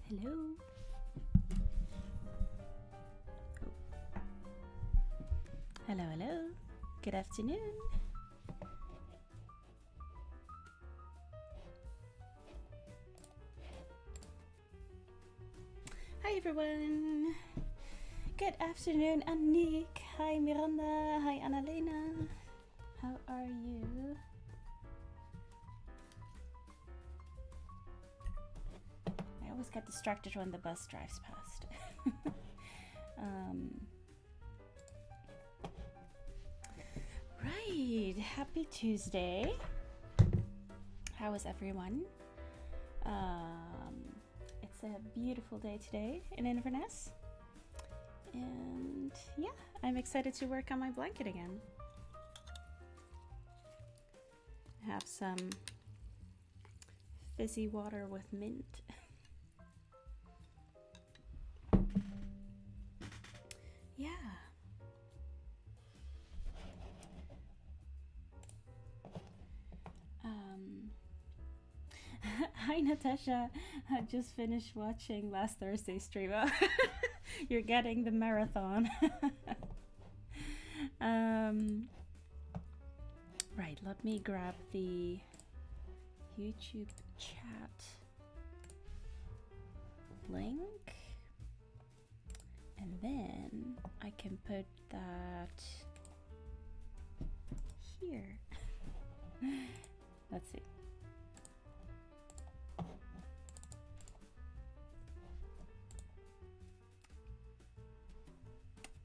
Hello. Oh. Hello, hello. Good afternoon. Hi everyone. Good afternoon, Anik. Hi Miranda. Hi Annalena. How are you? I always get distracted when the bus drives past. Right. Happy Tuesday. How is everyone? It's a beautiful day today in Inverness. And yeah, I'm excited to work on my blanket again. Have some fizzy water with mint. Yeah. Hi Natasha, I just finished watching last Thursday's stream. You're getting the marathon. Right, let me grab the YouTube chat link and then I can put that here. Let's see.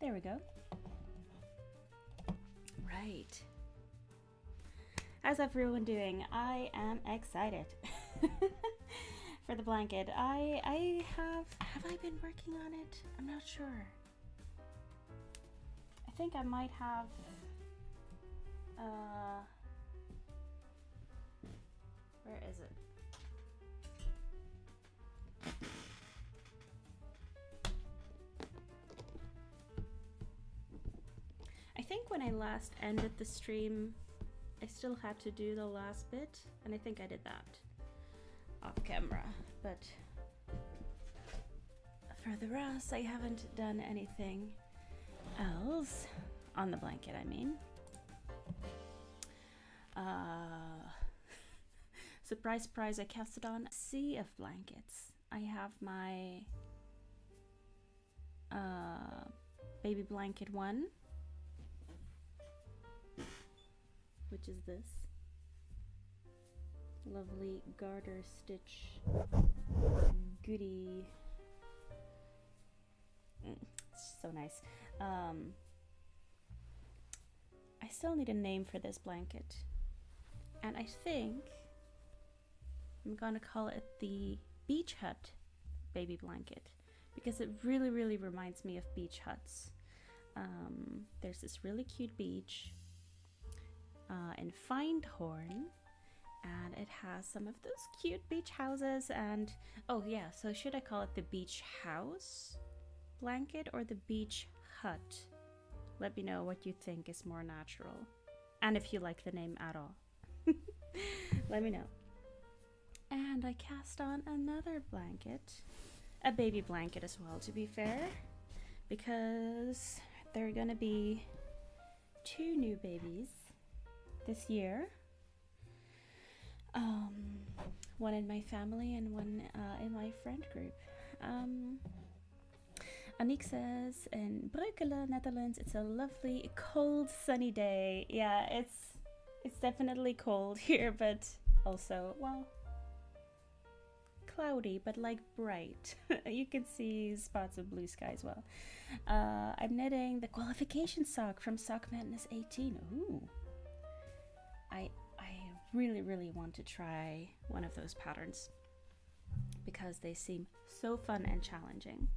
There we go. Right. How's everyone doing? I am excited for the blanket. I have I been working on it? I'm not sure. I think I might have where is it? I think when I last ended the stream, I still had to do the last bit, and I think I did that off camera, but for the rest, I haven't done anything else on the blanket, I mean. Surprise, surprise, I cast it on a sea of blankets. I have my baby blanket one, which is this lovely garter stitch goodie. It's so nice. I still need a name for this blanket, and I think I'm gonna call it the beach hut baby blanket because it really reminds me of beach huts. There's this really cute beach in Findhorn, and it has some of those cute beach houses. And oh yeah, so should I call it the beach house blanket or the beach hut? Let me know what you think is more natural, and if you like the name at all. Let me know. And I cast on another blanket, a baby blanket as well, to be fair, because there are gonna be 2 new babies this year. One in my family and one in my friend group. Aniek says in Breukelen, Netherlands, it's a lovely cold sunny day. Yeah, it's definitely cold here, but also, well, cloudy, but like bright. You can see spots of blue sky as well. I'm knitting the qualification sock from Sock Madness 18. Ooh. I really want to try one of those patterns because they seem so fun and challenging.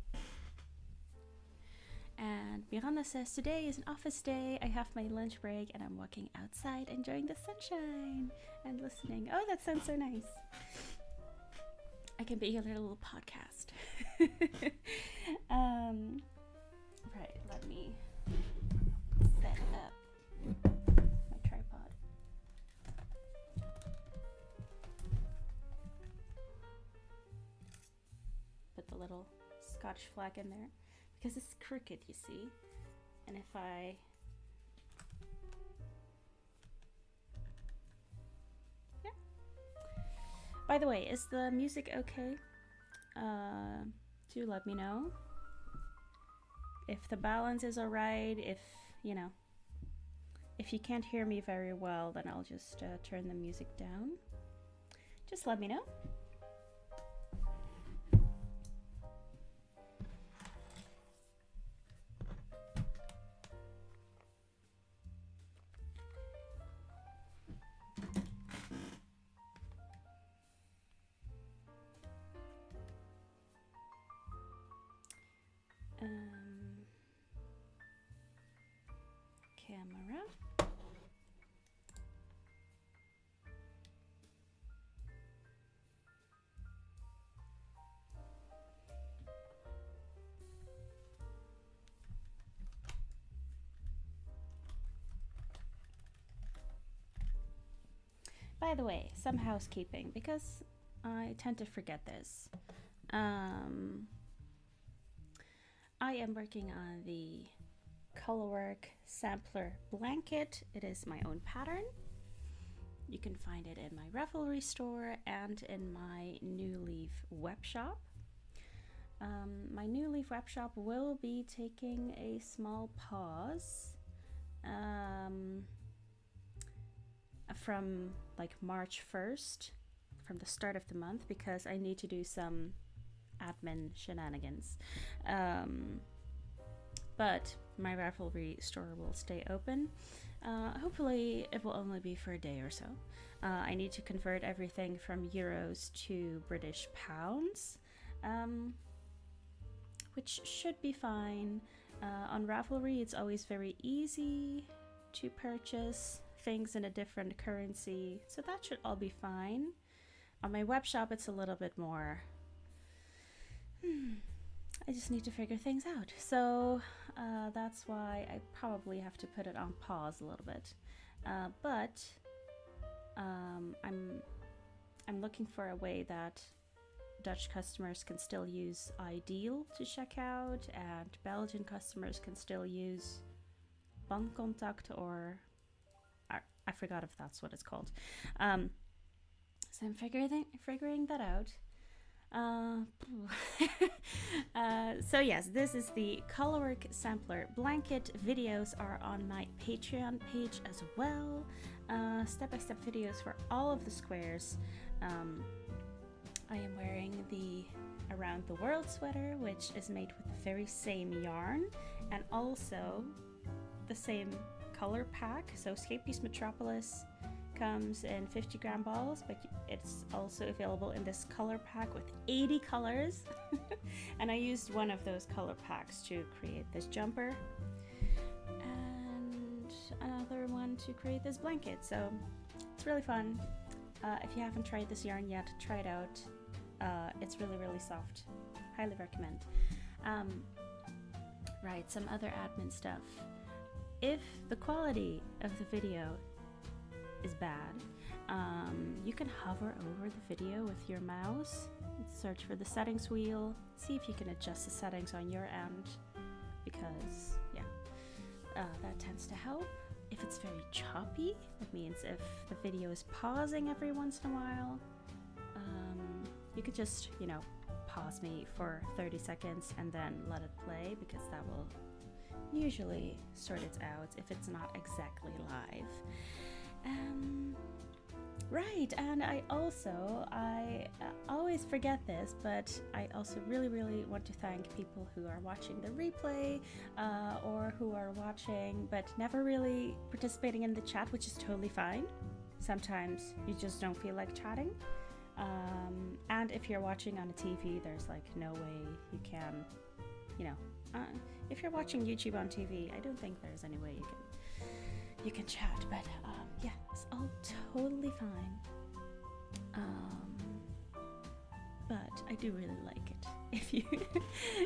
And Miranda says, today is an office day. I have my lunch break and I'm walking outside enjoying the sunshine and listening. Oh, that sounds so nice. I can be your little podcast. Right, let me set up my tripod. Put Scottish flag in there because it's crooked, you see. And if I By the way, is the music okay? Do let me know. If the balance is alright, if, you know, if you can't hear me very well, then I'll just turn the music down. Just let me know. Camera. By the way, some housekeeping, because I tend to forget this. I am working on the Colorwork sampler blanket. It is my own pattern. You can find it in my Ravelry store and in my New Leaf web shop. My New Leaf web shop will be taking a small pause from like March 1st, from the start of the month, because I need to do some admin shenanigans. But my Ravelry store will stay open. Hopefully it will only be for a day or so. I need to convert everything from euros to British pounds, which should be fine. On Ravelry it's always very easy to purchase things in a different currency, so that should all be fine. On my web shop it's a little bit more I just need to figure things out. So that's why I probably have to put it on pause a little bit. But I'm looking for a way that Dutch customers can still use Ideal to check out, and Belgian customers can still use Bancontact, or I forgot if that's what it's called. So I'm figuring that out. So yes, this is the Colorwork sampler blanket. Videos are on my Patreon page as well. Step-by-step videos for all of the squares. I am wearing the Around the World sweater, which is made with the very same yarn and also the same color pack. So Scapepiece Metropolis comes in 50-gram balls, but it's also available in this color pack with 80 colors. And I used one of those color packs to create this jumper and another one to create this blanket. So it's really fun. If you haven't tried this yarn yet, try it out. It's really, really soft. Highly recommend. Right, some other admin stuff. If the quality of the video is bad, you can hover over the video with your mouse, search for the settings wheel, see if you can adjust the settings on your end, because yeah, that tends to help. If it's very choppy, that means if the video is pausing every once in a while, you could just, you know, pause me for 30 seconds and then let it play, because that will usually sort it out if it's not exactly live. Right, and I always forget this, but I also really, really want to thank people who are watching the replay, or who are watching but never really participating in the chat, which is totally fine. Sometimes you just don't feel like chatting. And if you're watching on a TV, there's like no way you can, you know, if you're watching YouTube on TV, I don't think there's any way you can chat, but yeah, it's all totally fine. But I do really like it if you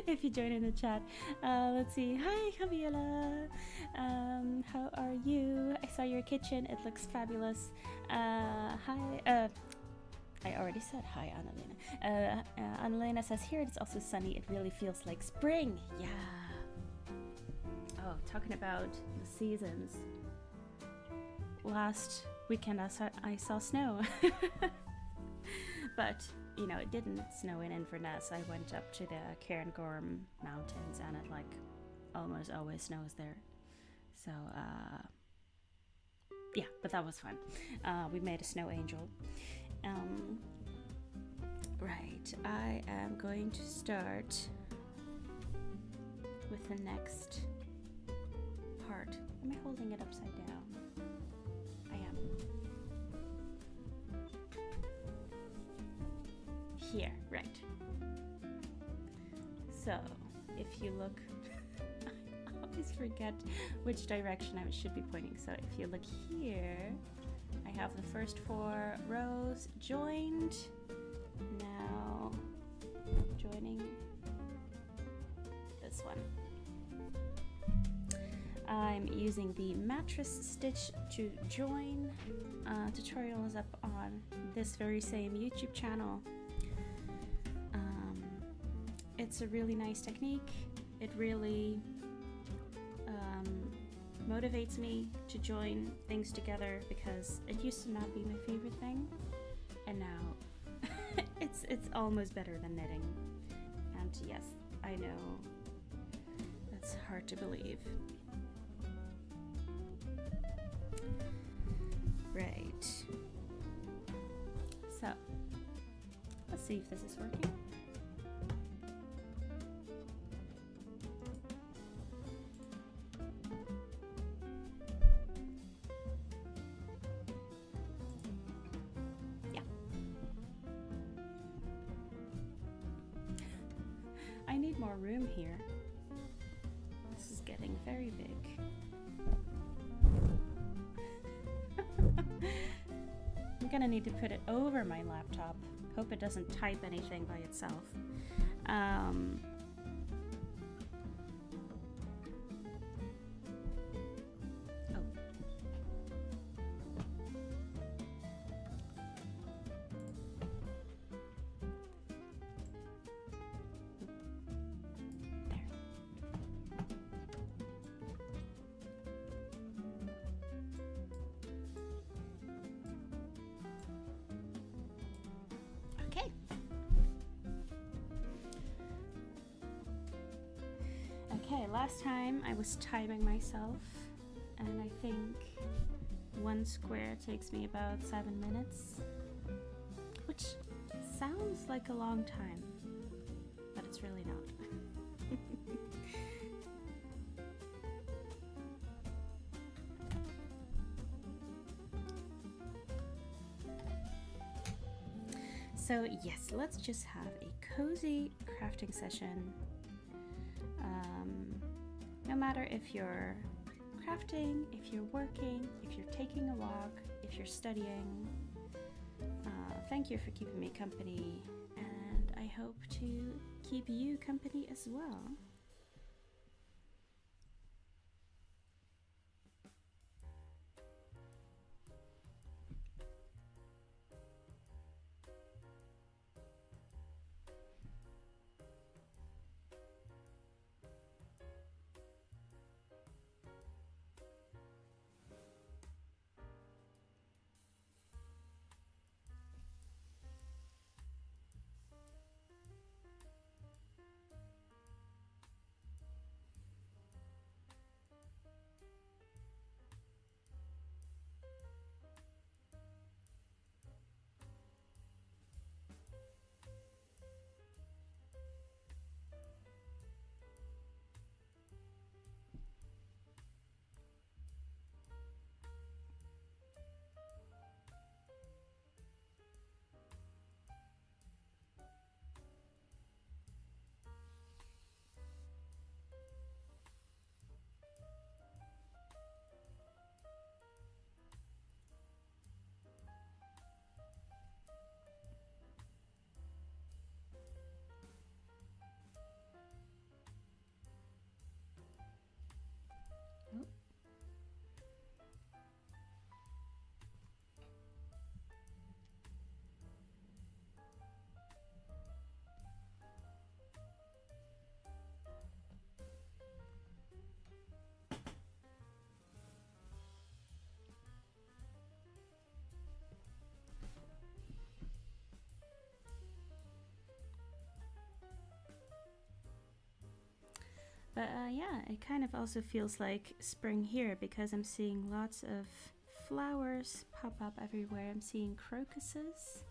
if you join in the chat. Let's see. Hi, Javiela. How are you? I saw your kitchen. It looks fabulous. Hi. I already said hi, Annalena. Annalena says, here it's also sunny. It really feels like spring. Yeah. Oh, talking about the seasons. Last weekend I saw snow. But, you know, it didn't snow in Inverness. I went up to the Cairngorm Mountains and it like almost always snows there. So, yeah, but that was fun. We made a snow angel. Right, I am going to start with the next part. Am I holding it upside down? I am. Here, right. So, if you look, I always forget which direction I should be pointing. So if you look here, I have the first 4 rows joined. Now, joining this one. I'm using the mattress stitch to join. Tutorial is up on this very same YouTube channel. It's a really nice technique. It really motivates me to join things together because it used to not be my favorite thing, and now it's almost better than knitting. And yes, I know that's hard to believe. Right. So let's see if this is working. I need more room here. This is getting very big. I'm gonna need to put it over my laptop. Hope it doesn't type anything by itself. Okay, last time I was timing myself, and I think one square takes me about 7 minutes, which sounds like a long time, but it's really not. So yes, let's just have a cozy crafting session. No matter if you're crafting, if you're working, if you're taking a walk, if you're studying, thank you for keeping me company, and I hope to keep you company as well. But yeah, it kind of also feels like spring here because I'm seeing lots of flowers pop up everywhere. I'm seeing crocuses.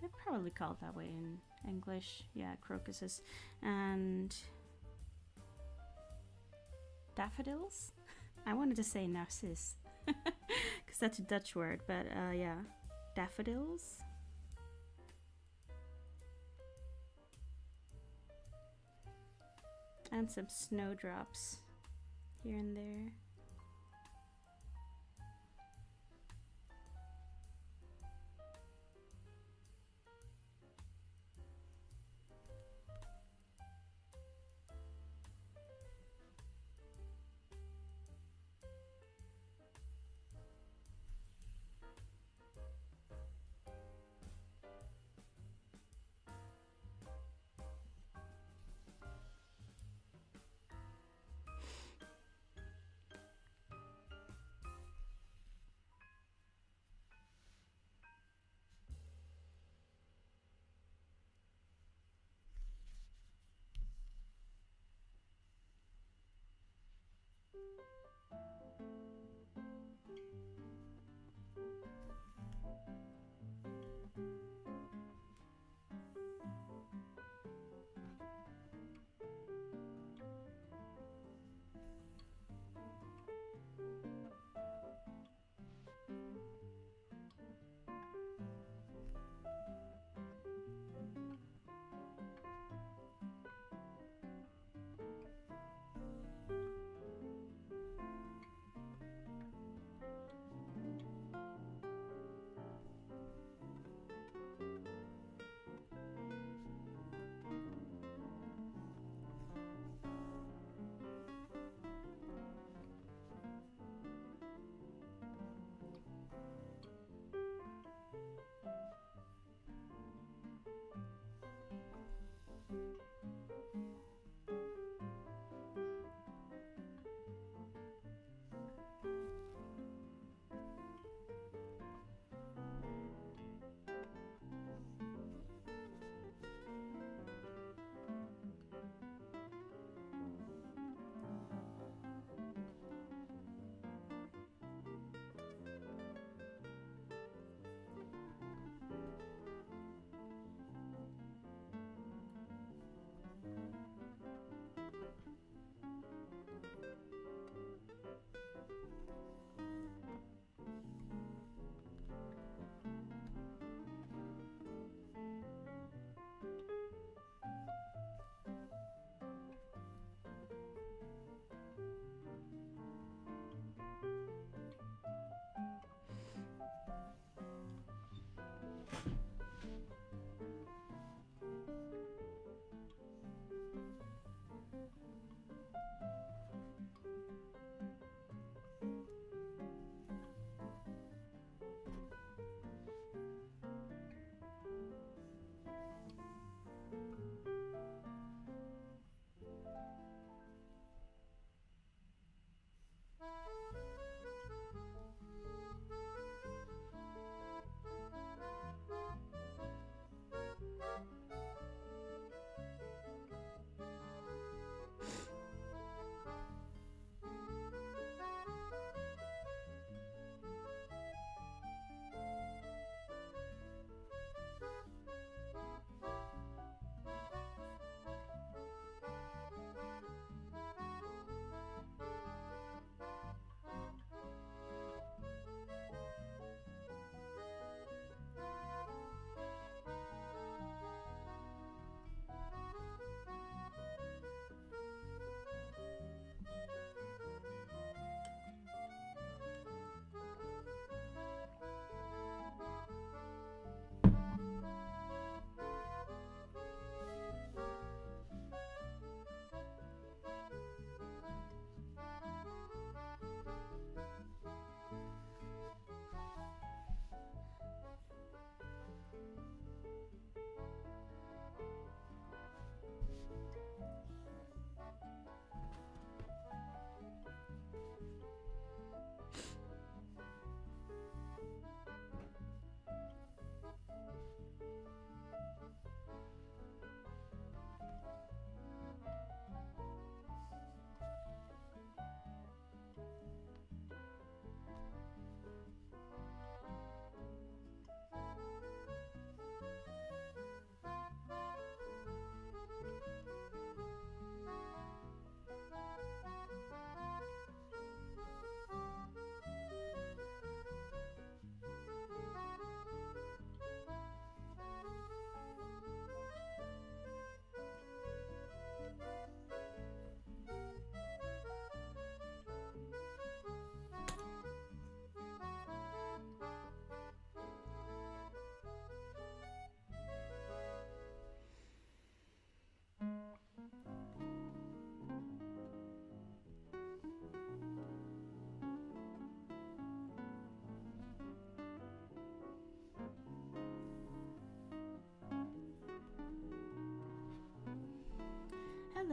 They're probably called that way in English. Yeah, crocuses. And daffodils? I wanted to say narcissus because that's a Dutch word, but yeah, daffodils. And some snowdrops here and there.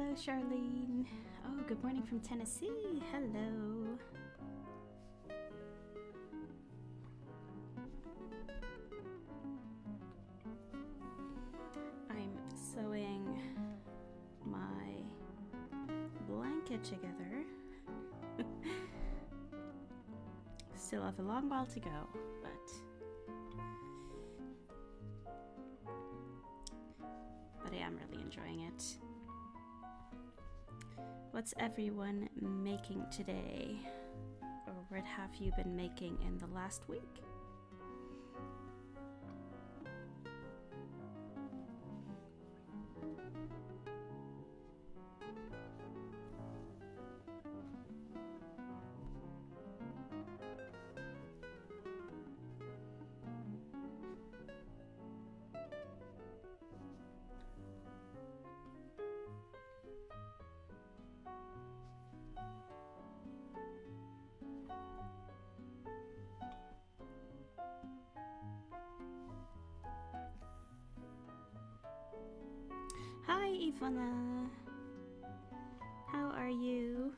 Hello, Charlene. Oh, good morning from Tennessee. Hello. I'm sewing my blanket together. Still have a long while to go, but I am really enjoying it. What's everyone making today? Or what have you been making in the last week? Hi, Ivana. How are you?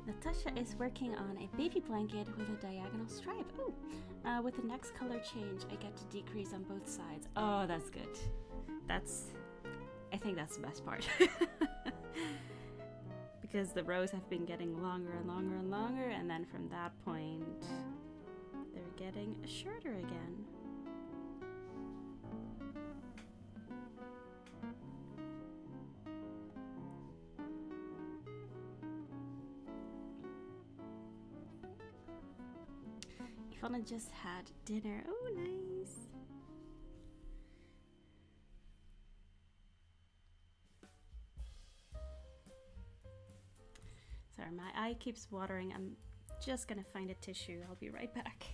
Natasha is working on a baby blanket with a diagonal stripe. Oh, with the next color change, I get to decrease on both sides. Oh, that's good. I think that's the best part. Because the rows have been getting longer and longer and longer, and then from that point, they're getting shorter again. Ivana just had dinner. Oh, nice. Sorry, my eye keeps watering. I'm just gonna find a tissue. I'll be right back.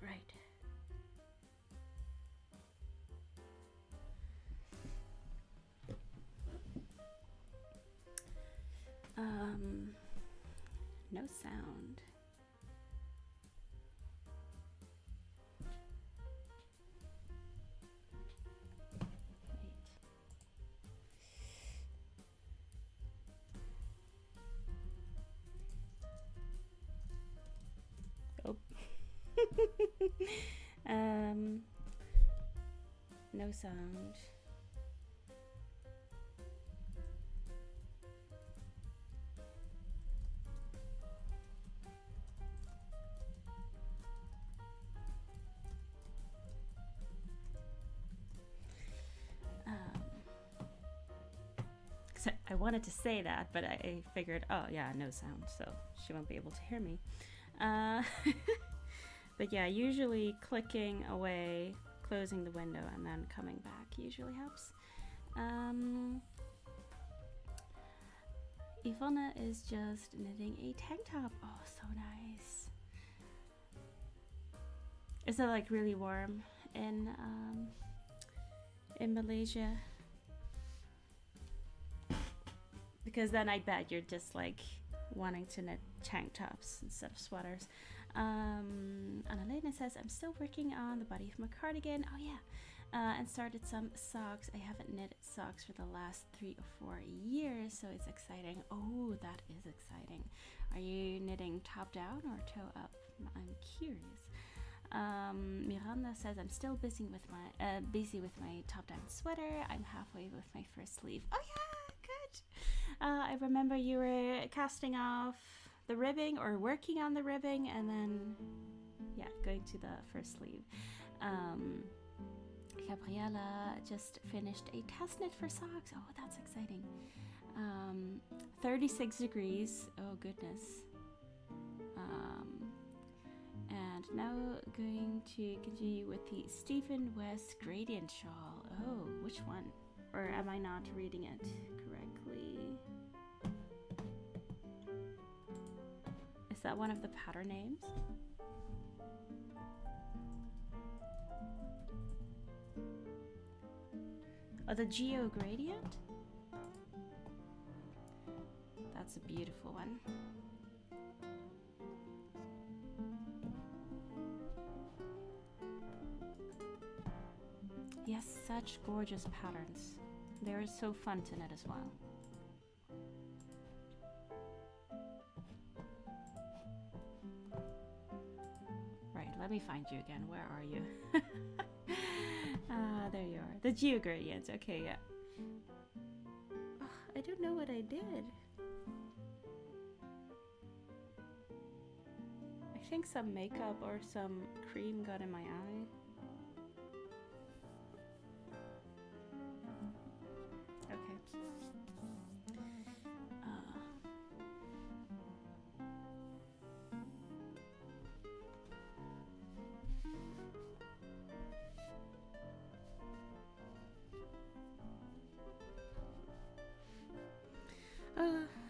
Right. No sound. Wait. Oh. No sound. So I wanted to say that, but I figured, oh yeah, no sound, so she won't be able to hear me. But yeah, usually clicking away, closing the window, and then coming back usually helps. Ivana is just knitting a tank top. Oh, so nice. Is it like really warm in Malaysia? Because then I bet you're just like wanting to knit tank tops instead of sweaters. Annalena says, I'm still working on the body of my cardigan. Oh yeah. And started some socks. I haven't knit socks for the last 3 or 4 years, so it's exciting. Oh, that is exciting. Are you knitting top down or toe up? I'm curious. Miranda says, I'm still busy with my top down sweater. I'm halfway with my first sleeve. Oh yeah, good. I remember you were casting off the ribbing or working on the ribbing, and then yeah, going to the first sleeve. Gabriella just finished a test knit for socks. Oh, that's exciting. 36 degrees. Oh goodness. And now going to continue with the Stephen West gradient shawl. Oh, which one? Or am I not reading it correctly? Is that one of the pattern names? Oh, the Geo Gradient? That's a beautiful one. Yes, such gorgeous patterns. They're so fun to knit as well. Right, let me find you again. Where are you? There you are. The Geo Gradient. Okay, yeah. Oh, I don't know what I did. I think some makeup or some cream got in my eye. Okay.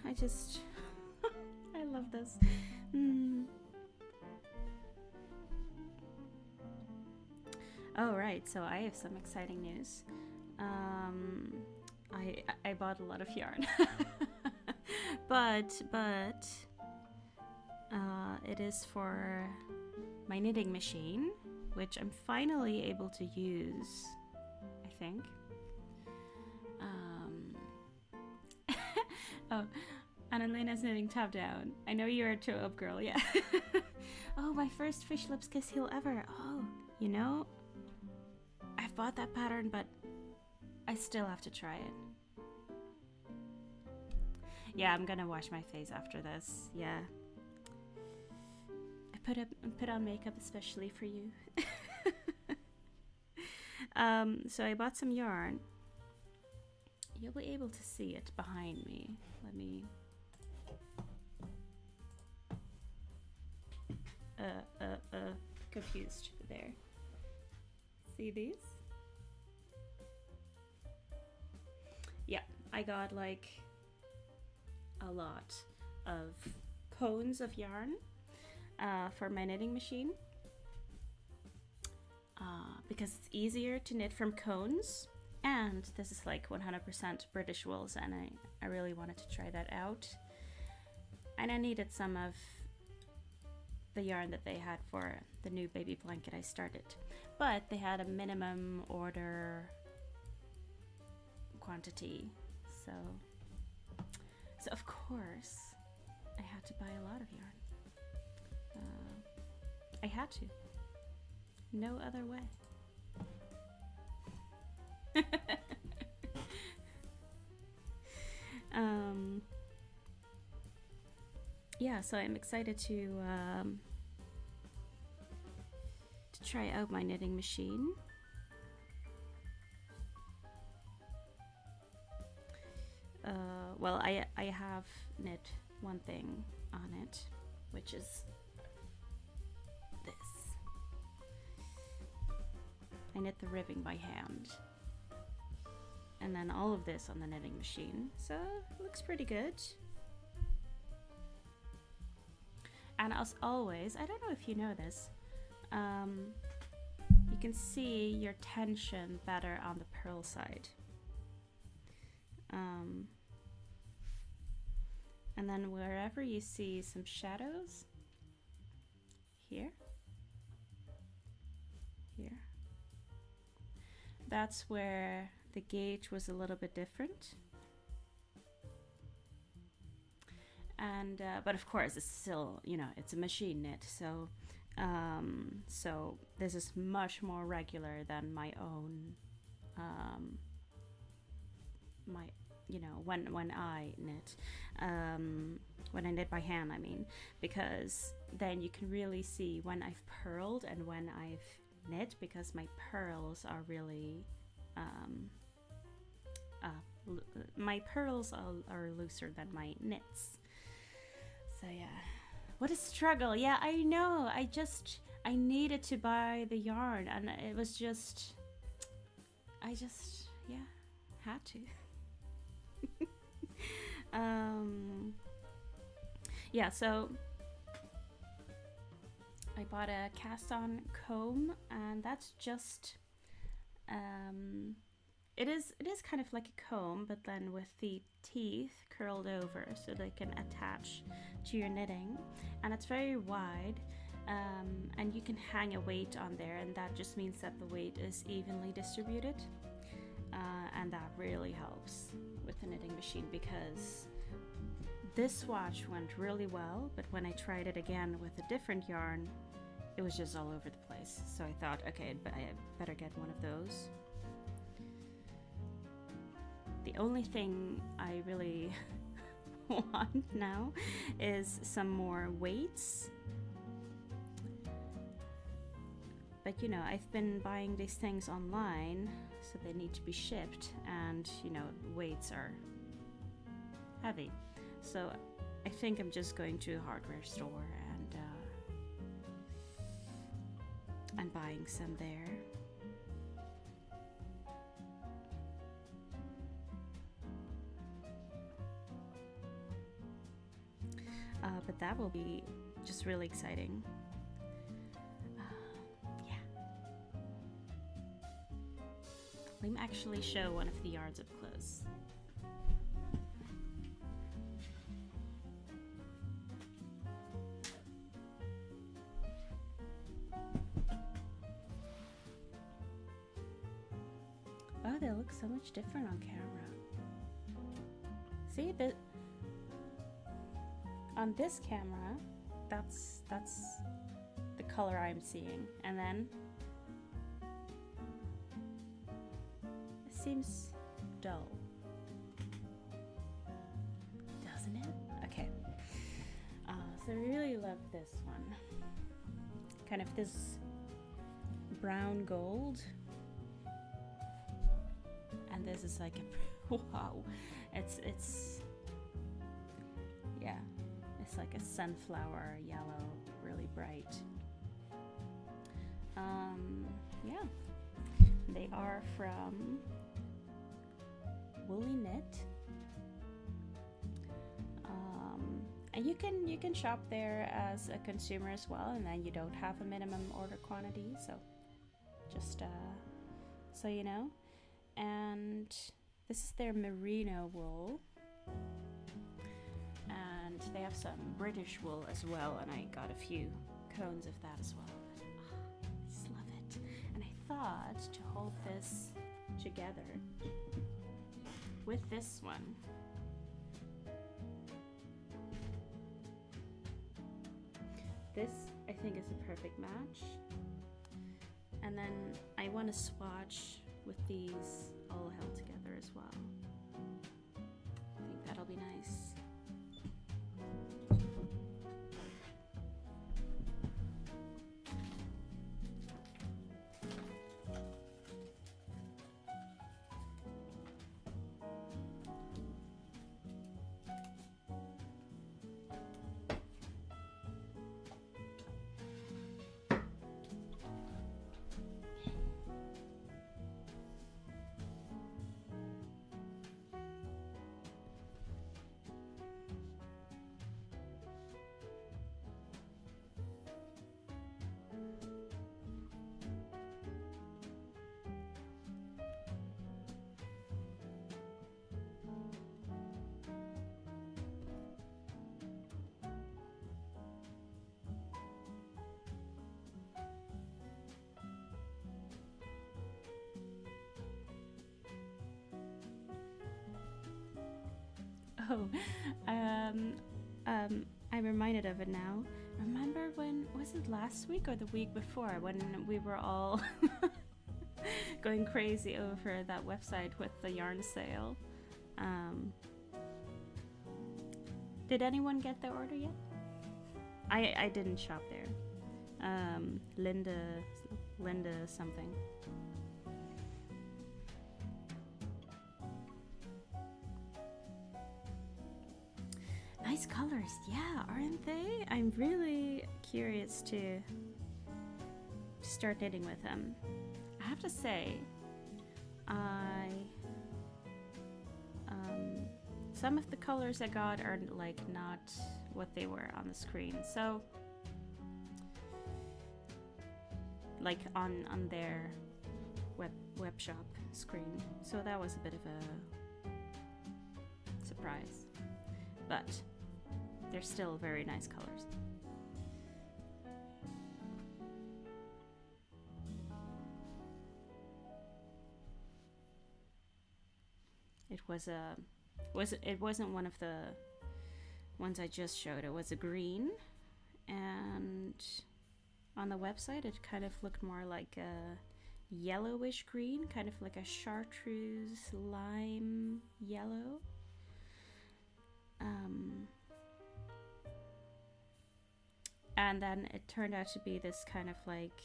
I just I love this. Oh right, so I have some exciting news. I bought a lot of yarn, but it is for my knitting machine, which I'm finally able to use, I think. Oh, Annalena's knitting top down. I know you're a toe up girl, yeah. Oh, my first fish lips kiss heel ever. Oh, you know, I've bought that pattern, but I still have to try it. Yeah, I'm gonna wash my face after this. Yeah, I put on makeup especially for you. So I bought some yarn. You'll be able to see it behind me. Let me. Confused there. See these? Yeah, I got like a lot of cones of yarn for my knitting machine because it's easier to knit from cones, and this is like 100% British wools, and I really wanted to try that out, and I needed some of the yarn that they had for the new baby blanket I started, but they had a minimum order quantity, so of course I had to buy a lot of yarn. I had to, no other way. Yeah, so I'm excited to try out my knitting machine. Well, I have knit one thing on it, which is this. I knit the ribbing by hand, and then all of this on the knitting machine, so it looks pretty good. And as always, I don't know if you know this, you can see your tension better on the purl side. And then wherever you see some shadows, here, that's where the gauge was a little bit different. And but of course it's still, you know, it's a machine knit, so so this is much more regular than my own you know, when I knit, when I knit by hand, I mean, because then you can really see when I've purled and when I've knit, because my purls are really my purls are looser than my knits. So yeah, what a struggle. Yeah, I know. I needed to buy the yarn, and it was just, yeah, had to. Yeah, so I bought a cast-on comb, and that's just it is kind of like a comb, but then with the teeth curled over so they can attach to your knitting, and it's very wide, and you can hang a weight on there, and that just means that the weight is evenly distributed, and that really helps with the knitting machine, because this swatch went really well, but when I tried it again with a different yarn, it was just all over the place. So I thought, okay, I better get one of those. The only thing I really want now is some more weights. But you know, I've been buying these things online, so they need to be shipped, and you know, weights are heavy. So I think I'm just going to a hardware store and buying some there. But that will be just really exciting. Yeah. Let me actually show one of the yarns up close. Oh, they look so much different on camera. See, on this camera, that's the color I'm seeing, and then it seems dull, doesn't it? Okay. So I really love this one. Kind of this brown gold. And this is like a wow, it's yeah, it's like a sunflower yellow, really bright. Yeah, they are from Woolly Knit, and you can shop there as a consumer as well, and then you don't have a minimum order quantity, so just so you know. And this is their merino wool, and they have some British wool as well, and I got a few cones of that as well. I just love it. And I thought to hold this together with this one, this I think is a perfect match. And then I want to swatch with these all held together as well. I think that'll be nice. Oh, I'm reminded of it now. Remember when, was it last week or the week before, when we were all going crazy over that website with the yarn sale? Um, did anyone get the order yet? I didn't shop there. Linda something. Nice colors, yeah, aren't they? I'm really curious to start knitting with them. I have to say, some of the colors I got are like not what they were on the screen. So, like on their web shop screen. So that was a bit of a surprise, but they're still very nice colors. It wasn't one of the ones I just showed. It was a green, and on the website it kind of looked more like a yellowish green, kind of like a chartreuse lime yellow. And then it turned out to be this kind of like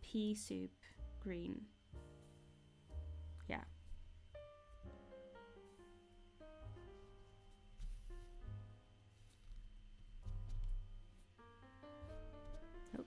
pea soup green. Yeah. Oh.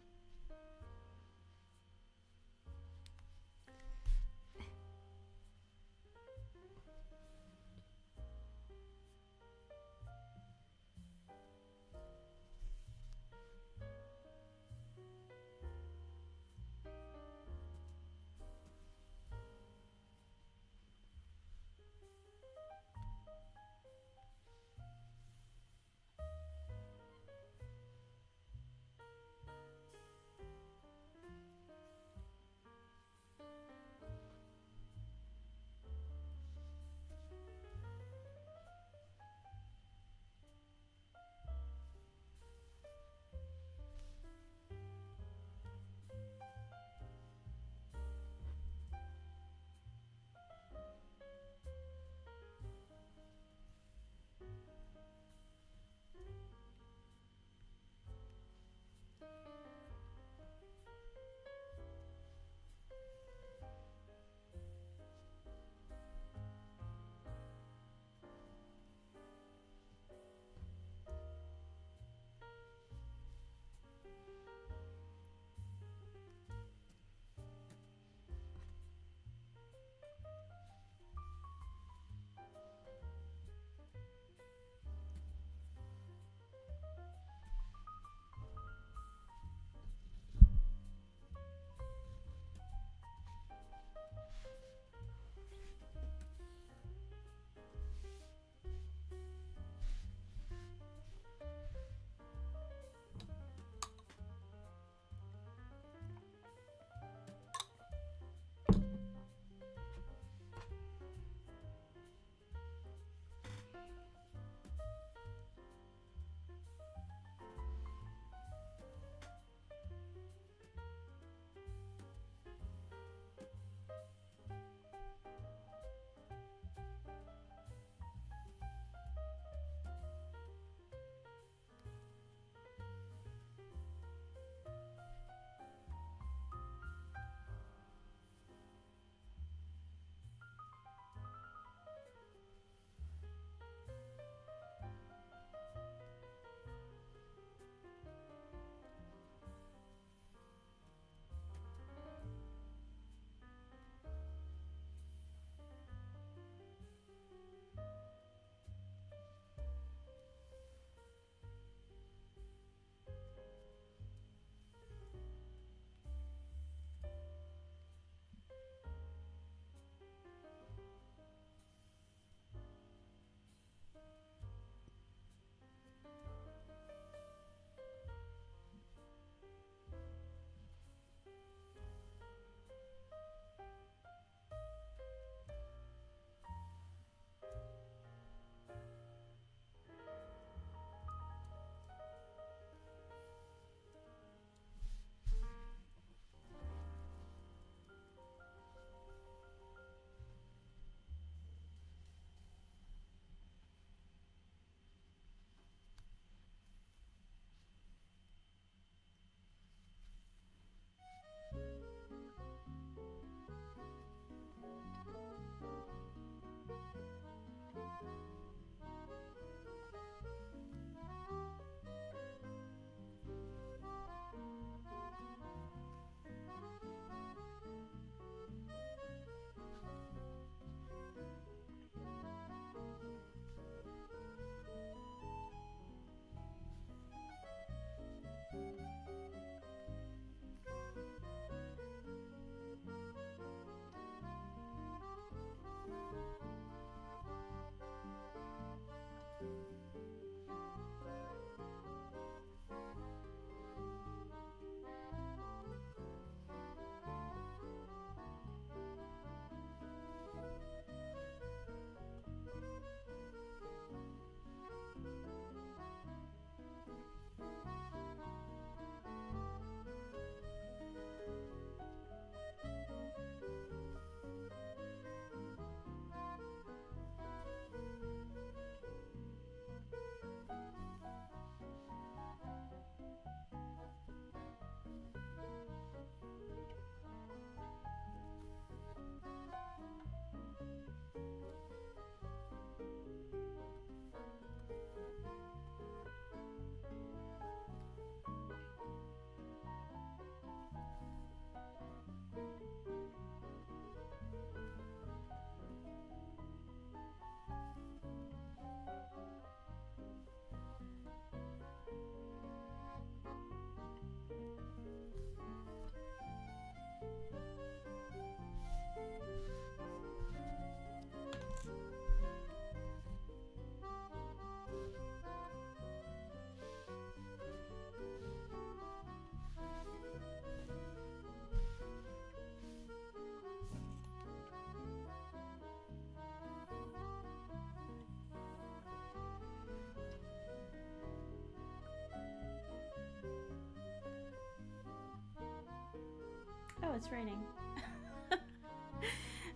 oh, it's raining.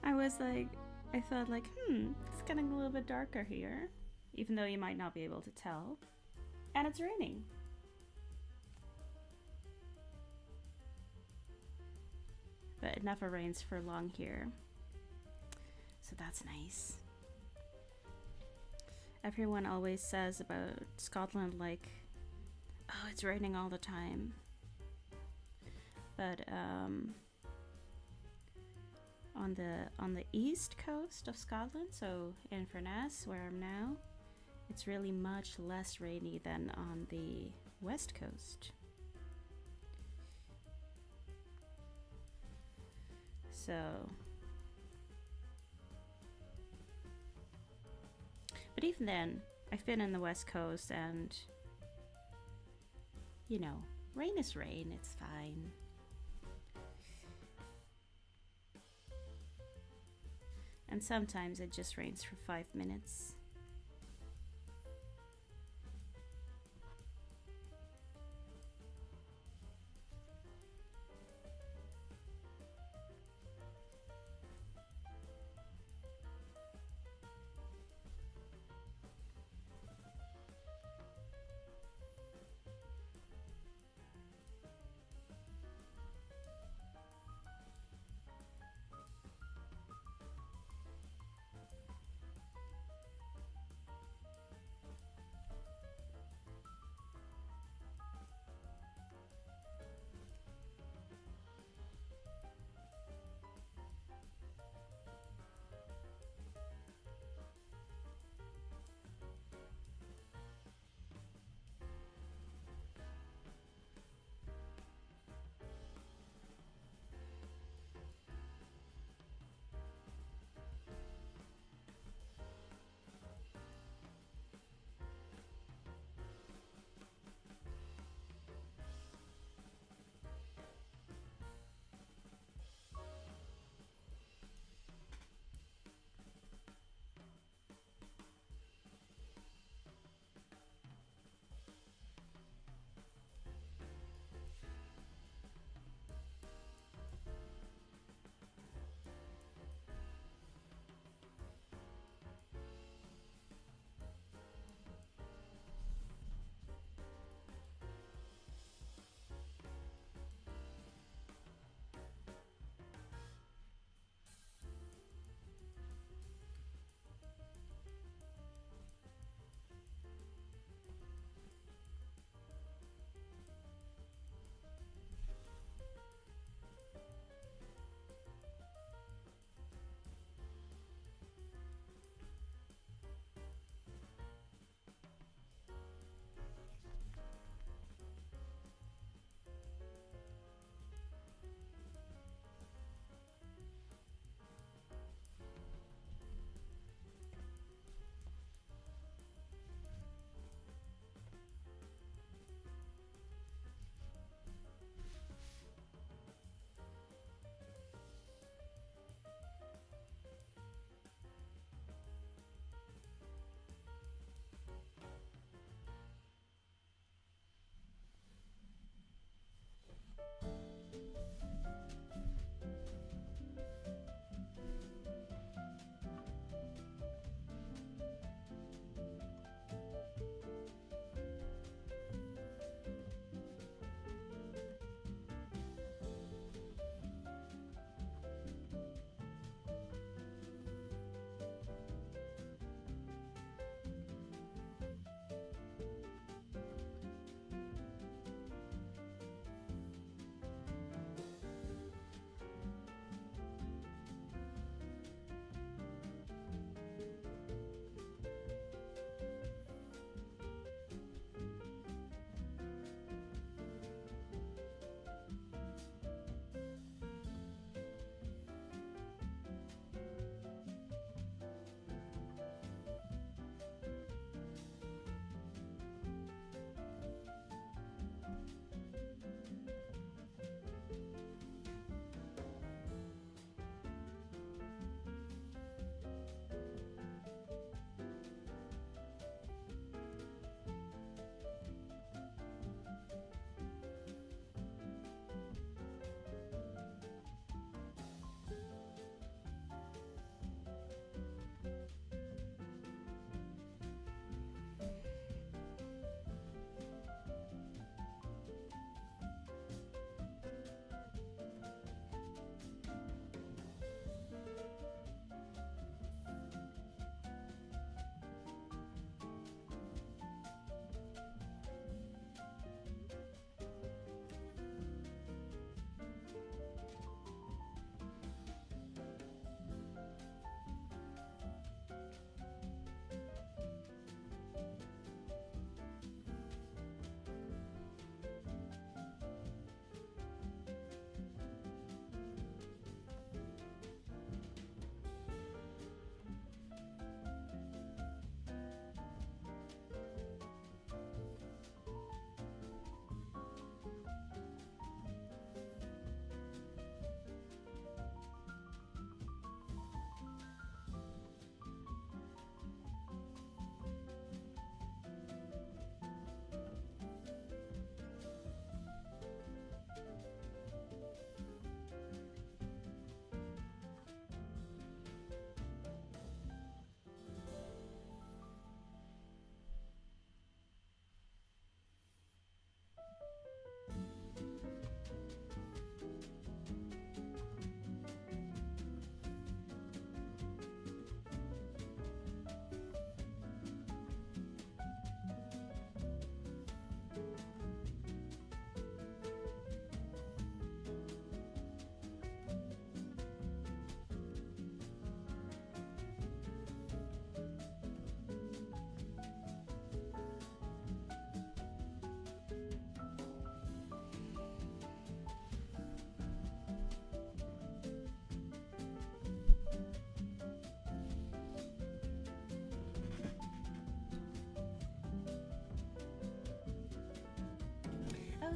I thought like, it's getting a little bit darker here, even though you might not be able to tell. And it's raining. But it never rains for long here. So that's nice. Everyone always says about Scotland like, oh, it's raining all the time. But on the east coast of Scotland, so Inverness, where I'm now, it's really much less rainy than on the west coast. So, but even then, I've been in the west coast and, you know, rain is rain, it's fine. And sometimes it just rains for 5 minutes.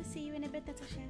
See you in a bit, Natasha.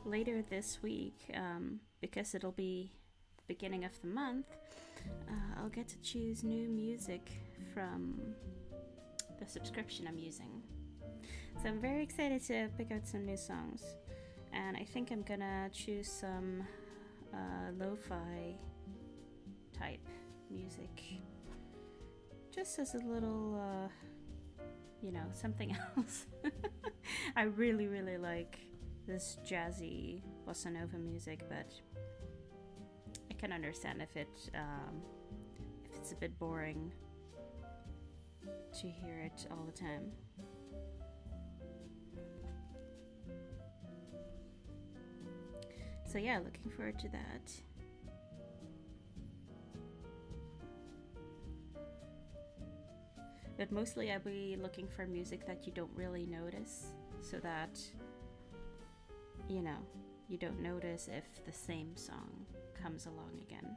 Later this week, because it'll be the beginning of the month, I'll get to choose new music from the subscription I'm using. So I'm very excited to pick out some new songs, and I think I'm gonna choose some lo-fi type music, just as a little, something else. I really like this jazzy bossa nova music, but I can understand if it's a bit boring to hear it all the time. So yeah, looking forward to that. But mostly I'll be looking for music that you don't really notice, so that you don't notice if the same song comes along again.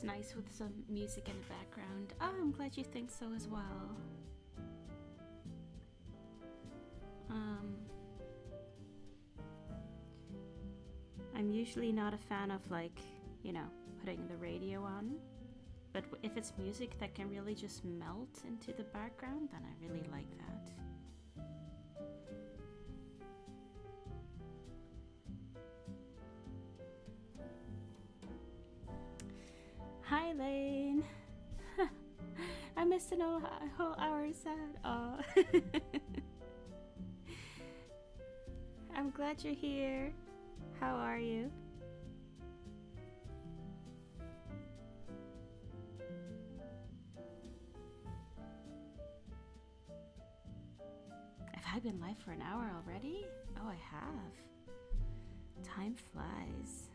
nice with some music in the background. Oh, I'm glad you think so as well. I'm usually not a fan of, like, you know, putting the radio on, but if it's music that can really just melt into the background, then I really like that. Hi, Lane. I missed a whole hour sad. Oh. I'm glad you're here. How are you? Have I been live for an hour already? Oh, I have. Time flies.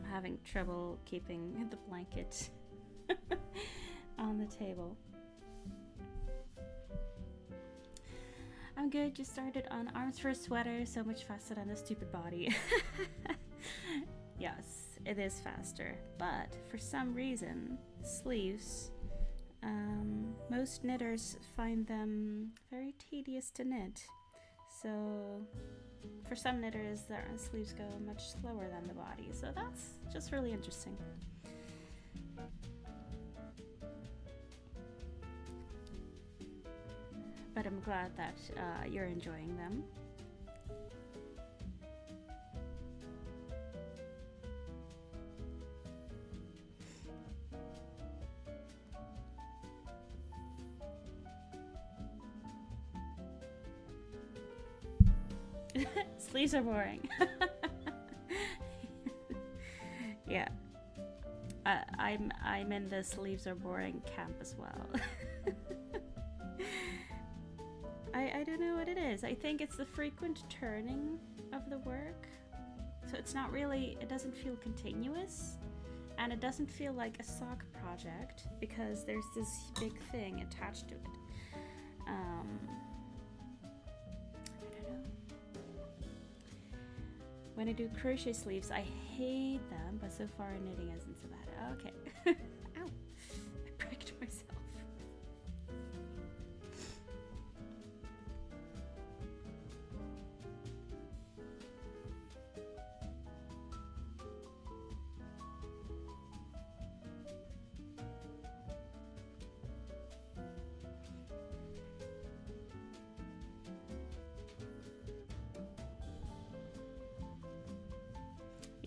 Having trouble keeping the blanket on the table. I'm good, just started on arms for a sweater, so much faster than the stupid body. Yes, it is faster, but for some reason, sleeves, most knitters find them very tedious to knit. So for some knitters, their sleeves go much slower than the body, so that's just really interesting. But I'm glad that you're enjoying them. Sleeves are boring. Yeah, I'm in the sleeves are boring camp as well. I don't know what it is. I think it's the frequent turning of the work. So it's not really, it doesn't feel continuous, and it doesn't feel like a sock project because there's this big thing attached to it. When I do crochet sleeves, I hate them, but so far knitting isn't so bad. Okay. Ow! I pricked myself.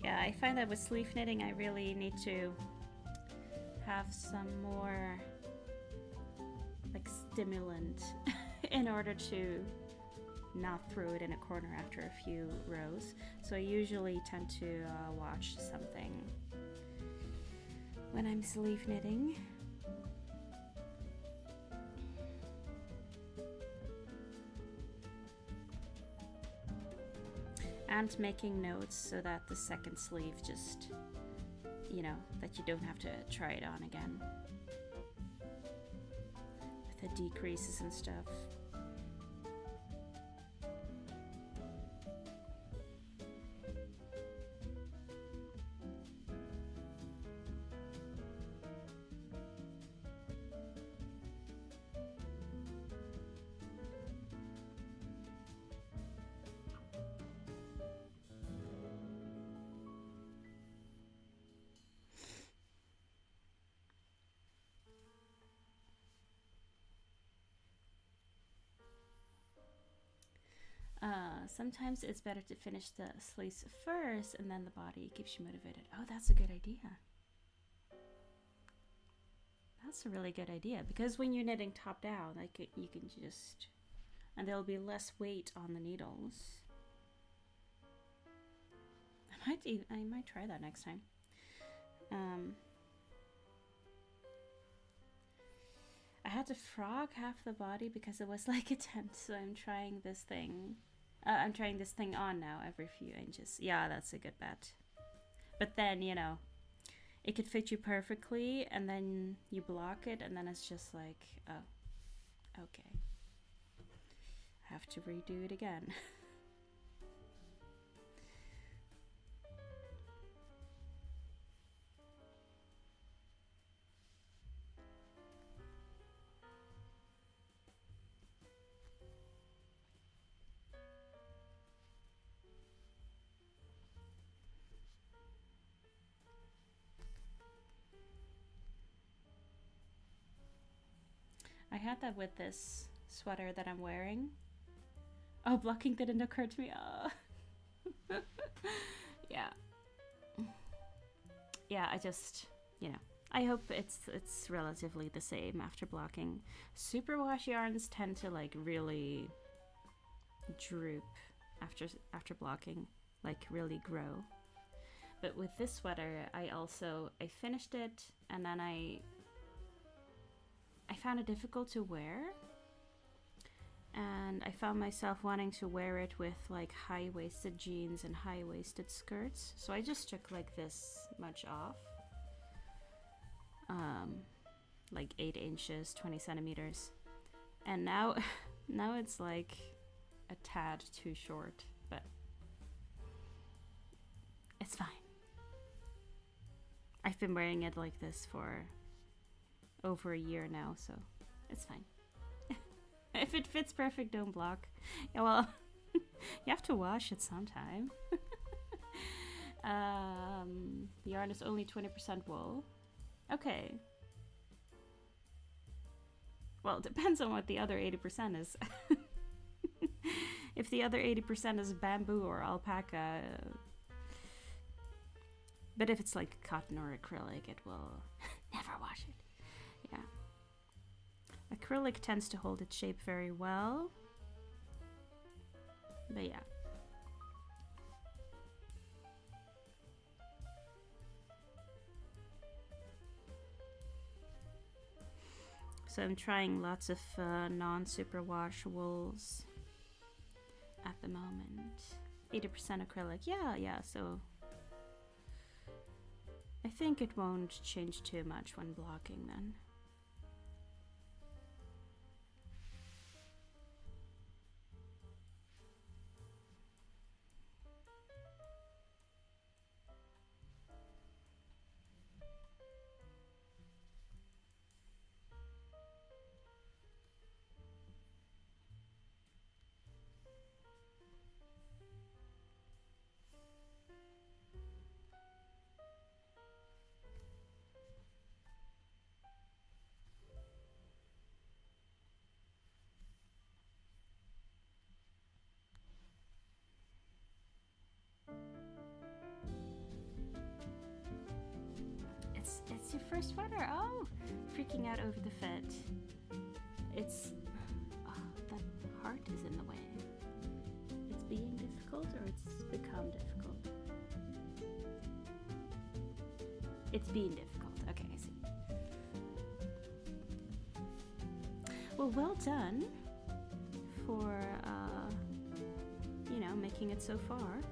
Yeah, I find that with sleeve knitting I really need to have some more like stimulant in order to not throw it in a corner after a few rows. So I usually tend to watch something when I'm sleeve knitting. And making notes so that the second sleeve just, you know, that you don't have to try it on again. With the decreases and stuff. Sometimes it's better to finish the sleeves first and then the body keeps you motivated. Oh, that's a good idea. That's a really good idea because when you're knitting top down, like you can just, and there'll be less weight on the needles. I might try that next time. I had to frog half the body because it was like a tent, so I'm trying this thing. I'm trying this thing on now every few inches. Yeah, that's a good bet. But then, you know, it could fit you perfectly, and then you block it, and then it's just like, oh, okay. I have to redo it again. I had that with this sweater that I'm wearing. Oh, blocking didn't occur to me. Oh. Yeah. Yeah, I just, you know, I hope it's relatively the same after blocking. Superwash yarns tend to like really droop after blocking, like really grow. But with this sweater, I finished it, and then I found it difficult to wear, and I found myself wanting to wear it with like high-waisted jeans and high-waisted skirts, so I just took like this much off, like 8 inches, 20 centimeters, and now it's like a tad too short, but it's fine. I've been wearing it like this for over a year now, so it's fine. If it fits perfect, don't block. Yeah, well, you have to wash it sometime. The yarn is only 20% wool. Okay. Well, it depends on what the other 80% is. If the other 80% is bamboo or alpaca, but if it's like cotton or acrylic, it will never wash it. Yeah. Acrylic tends to hold its shape very well. But yeah. So I'm trying lots of non-superwash wools at the moment. 80% acrylic. Yeah, so I think it won't change too much when blocking then. It's your first sweater. Oh, freaking out over the fit. It's that heart is in the way. It's being difficult, or it's become difficult. It's being difficult. Okay, I see. Well done for making it so far.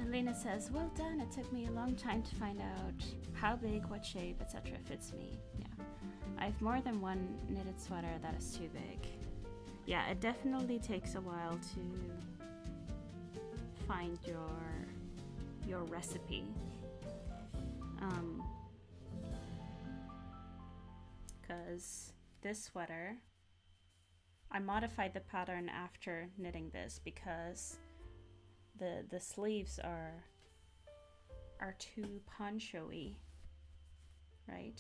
Lena says, well done, it took me a long time to find out how big, what shape, etc. fits me. Yeah, I have more than one knitted sweater that is too big. Yeah, it definitely takes a while to find your recipe. Because this sweater, I modified the pattern after knitting this because the sleeves are too poncho-y, right?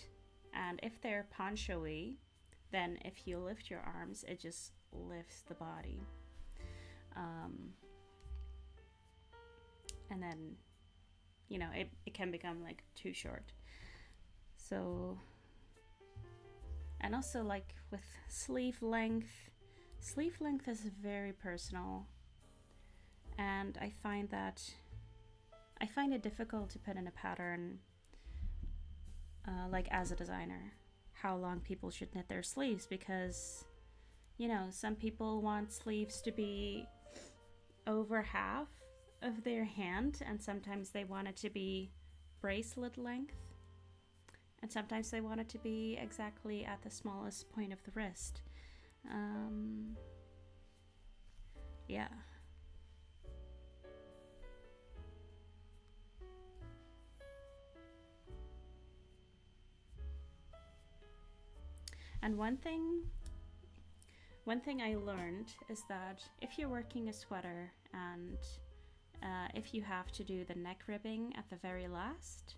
And if they're poncho-y, then if you lift your arms, it just lifts the body. And then, you know, it can become like too short. So, and also like with sleeve length is very personal. And I find it difficult to put in a pattern, like as a designer, how long people should knit their sleeves, because, you know, some people want sleeves to be over half of their hand, and sometimes they want it to be bracelet length, and sometimes they want it to be exactly at the smallest point of the wrist. Yeah. And one thing I learned is that if you're working a sweater and if you have to do the neck ribbing at the very last,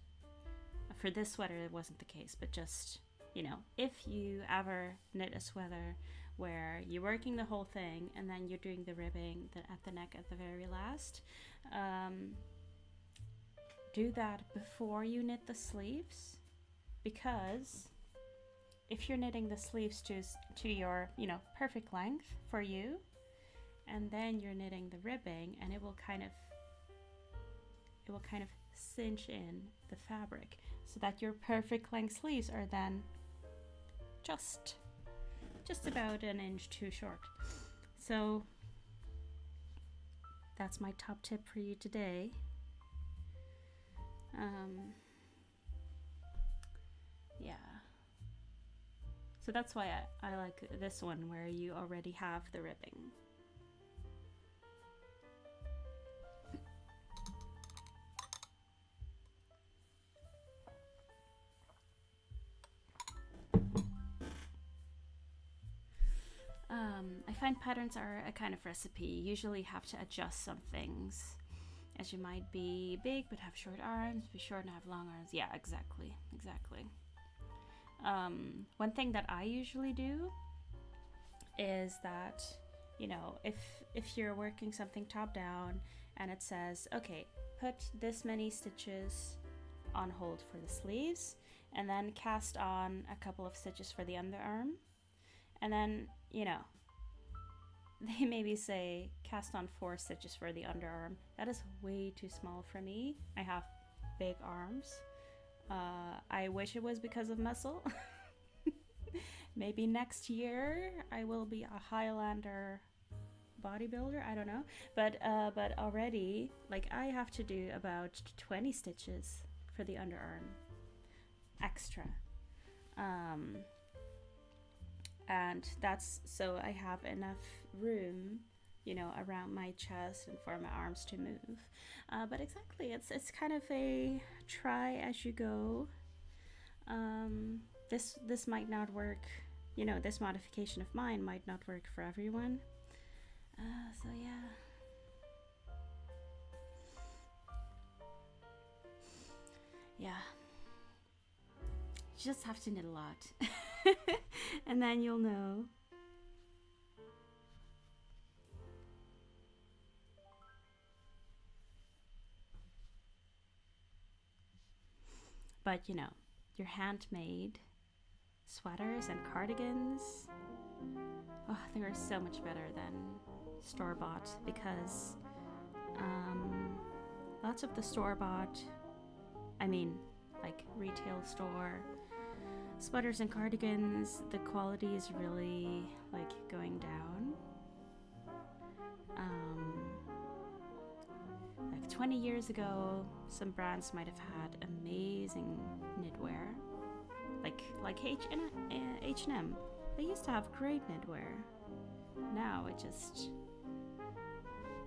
for this sweater it wasn't the case, but just, you know, if you ever knit a sweater where you're working the whole thing and then you're doing the ribbing at the neck at the very last, do that before you knit the sleeves, because if you're knitting the sleeves to your, you know, perfect length for you, and then you're knitting the ribbing, and it will kind of cinch in the fabric so that your perfect length sleeves are then just about an inch too short. So that's my top tip for you today. Yeah. So that's why I like this one, where you already have the ribbing. I find patterns are a kind of recipe. You usually have to adjust some things, as you might be big but have short arms, be short and have long arms. Yeah, exactly. One thing that I usually do is that, you know, if you're working something top down and it says, okay, put this many stitches on hold for the sleeves, and then cast on a couple of stitches for the underarm, and then, you know, they maybe say cast on 4 stitches for the underarm. That is way too small for me. I have big arms. I wish it was because of muscle. Maybe next year I will be a Highlander bodybuilder, I don't know. But already, like, I have to do about 20 stitches for the underarm extra. And that's so I have enough room, you know, around my chest and for my arms to move. But exactly, it's kind of a try as you go. This might not work, you know, this modification of mine might not work for everyone. So yeah. Yeah. You just have to knit a lot. And then you'll know. But you know, your handmade sweaters and cardigans, oh, they are so much better than store-bought, because lots of the store-bought, I mean, like retail store sweaters and cardigans, the quality is really like going down. Like 20 years ago, some brands might have had amazing knitwear, like H&M. They used to have great knitwear. Now it just,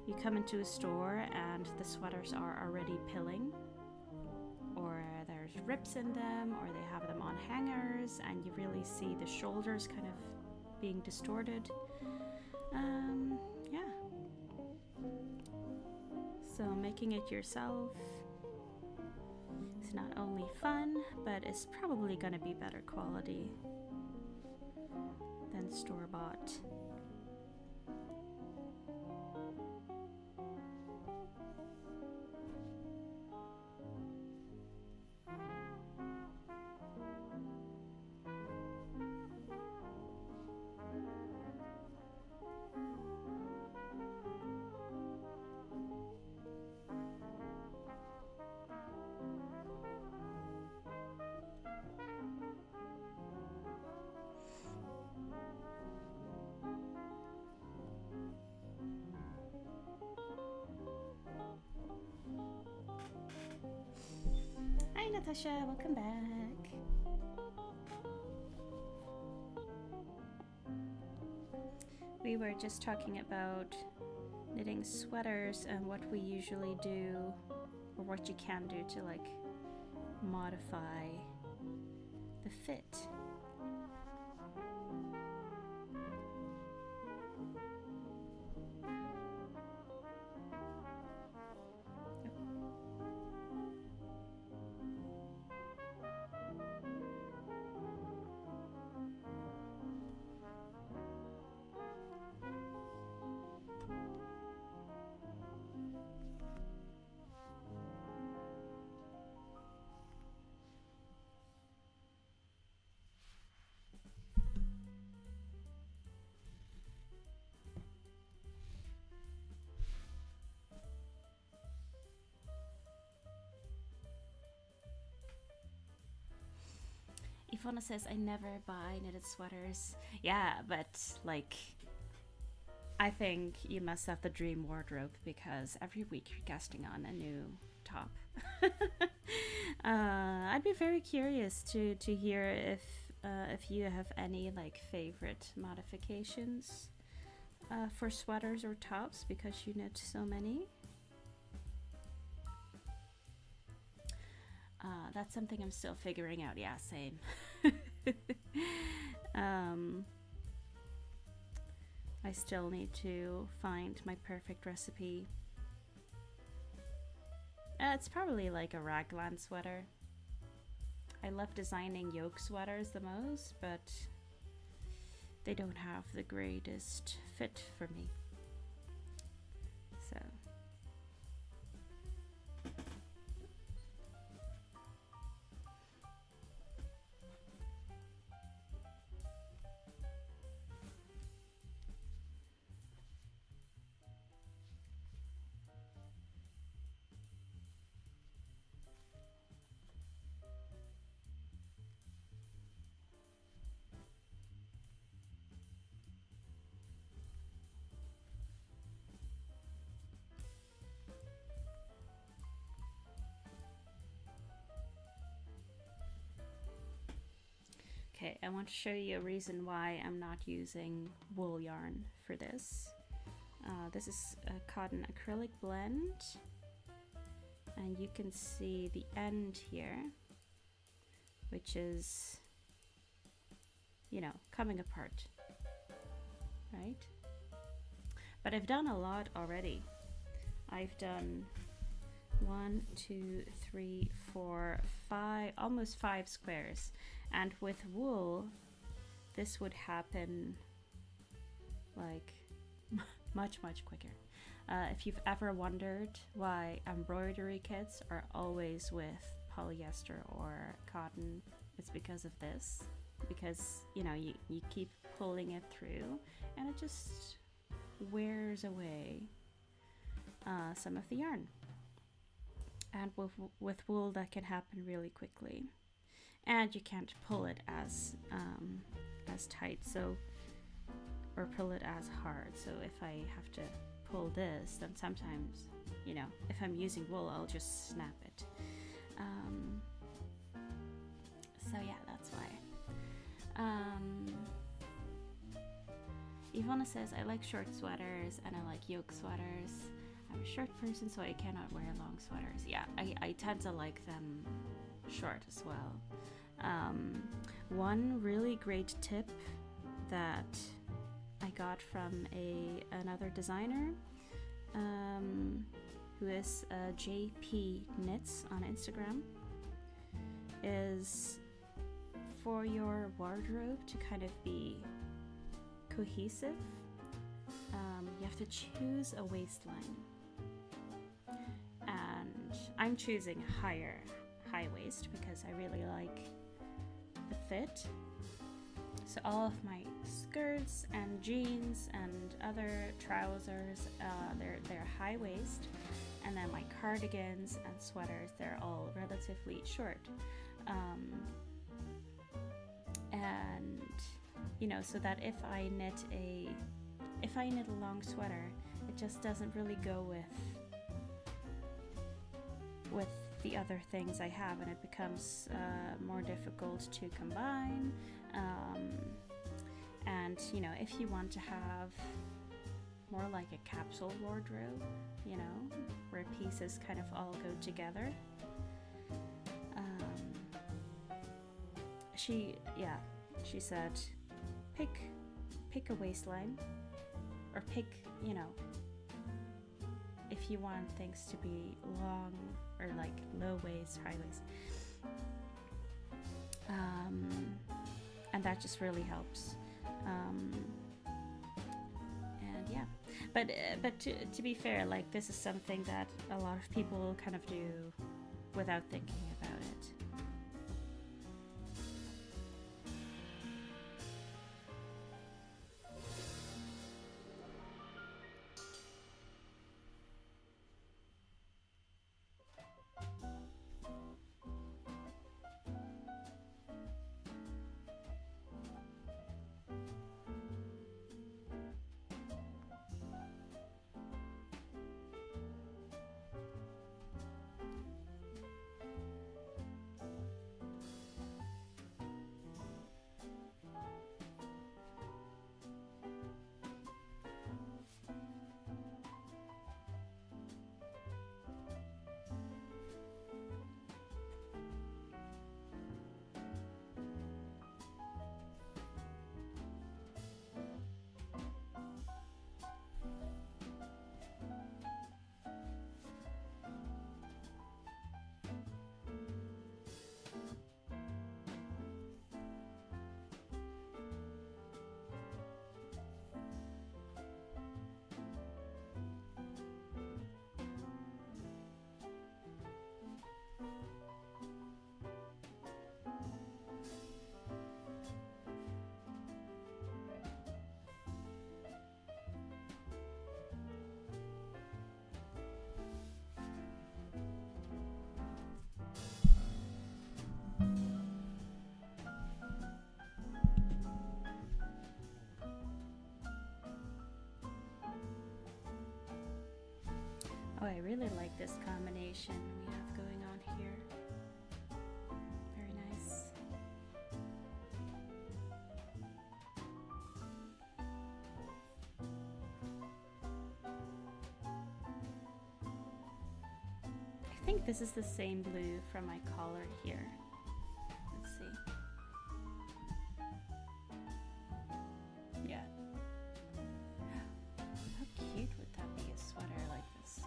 you come into a store and the sweaters are already pilling, or there's rips in them, or they have them on hangers, and you really see the shoulders kind of being distorted. Yeah. So making it yourself is not only fun, but it's probably gonna be better quality than store-bought. Hi Natasha, welcome back. We were just talking about knitting sweaters and what we usually do, or what you can do to like modify the fit. Ivana says, I never buy knitted sweaters. Yeah, but like, I think you must have the dream wardrobe, because every week you're casting on a new top. I'd be very curious to hear if you have any like favorite modifications for sweaters or tops, because you knit so many. That's something I'm still figuring out. Yeah, same. I still need to find my perfect recipe. It's probably like a raglan sweater. I love designing yoke sweaters the most, but they don't have the greatest fit for me. So okay, I want to show you a reason why I'm not using wool yarn for this. This is a cotton acrylic blend, and you can see the end here, which is, you know, coming apart, right? But I've done a lot already. I've done 1, 2, 3, 4, 5, almost 5 squares. And with wool, this would happen like much quicker. If you've ever wondered why embroidery kits are always with polyester or cotton, it's because of this. Because, you know, you keep pulling it through and it just wears away some of the yarn. And with wool, that can happen really quickly. And you can't pull it as tight, so, or pull it as hard. So if I have to pull this, then sometimes you know, if I'm using wool, I'll just snap it. So yeah, that's why. Ivana says, I like short sweaters and I like yoke sweaters. I'm a short person, so I cannot wear long sweaters. Yeah, I tend to like them short as well. One really great tip that I got from another designer who is JP Knits on Instagram is for your wardrobe to kind of be cohesive, you have to choose a waistline, and I'm choosing high waist because I really like the fit. So all of my skirts and jeans and other trousers, they're high waist, and then my cardigans and sweaters, they're all relatively short. And you know, so that if I knit a long sweater, it just doesn't really go with the other things I have, and it becomes more difficult to combine. And you know, if you want to have more like a capsule wardrobe, you know, where pieces kind of all go together, she said pick a waistline, or pick, you know, if you want things to be long or like low waist, high waist, and that just really helps. And yeah, but to be fair, like, this is something that a lot of people kind of do without thinking about it. Oh, I really like this combination we have going on here. Very nice. I think this is the same blue from my collar here. Let's see. Yeah. How cute would that be, a sweater like this?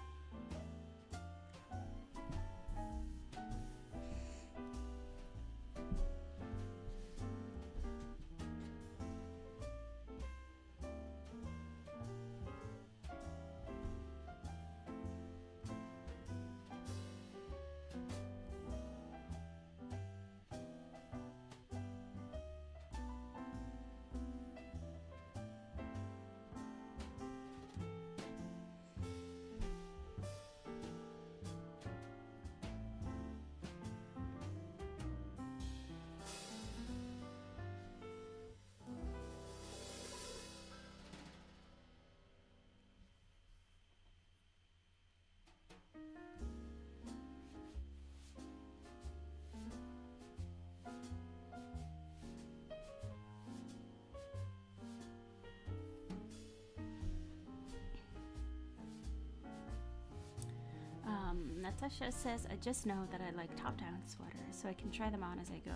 Natasha says, I just know that I like top-down sweaters, so I can try them on as I go.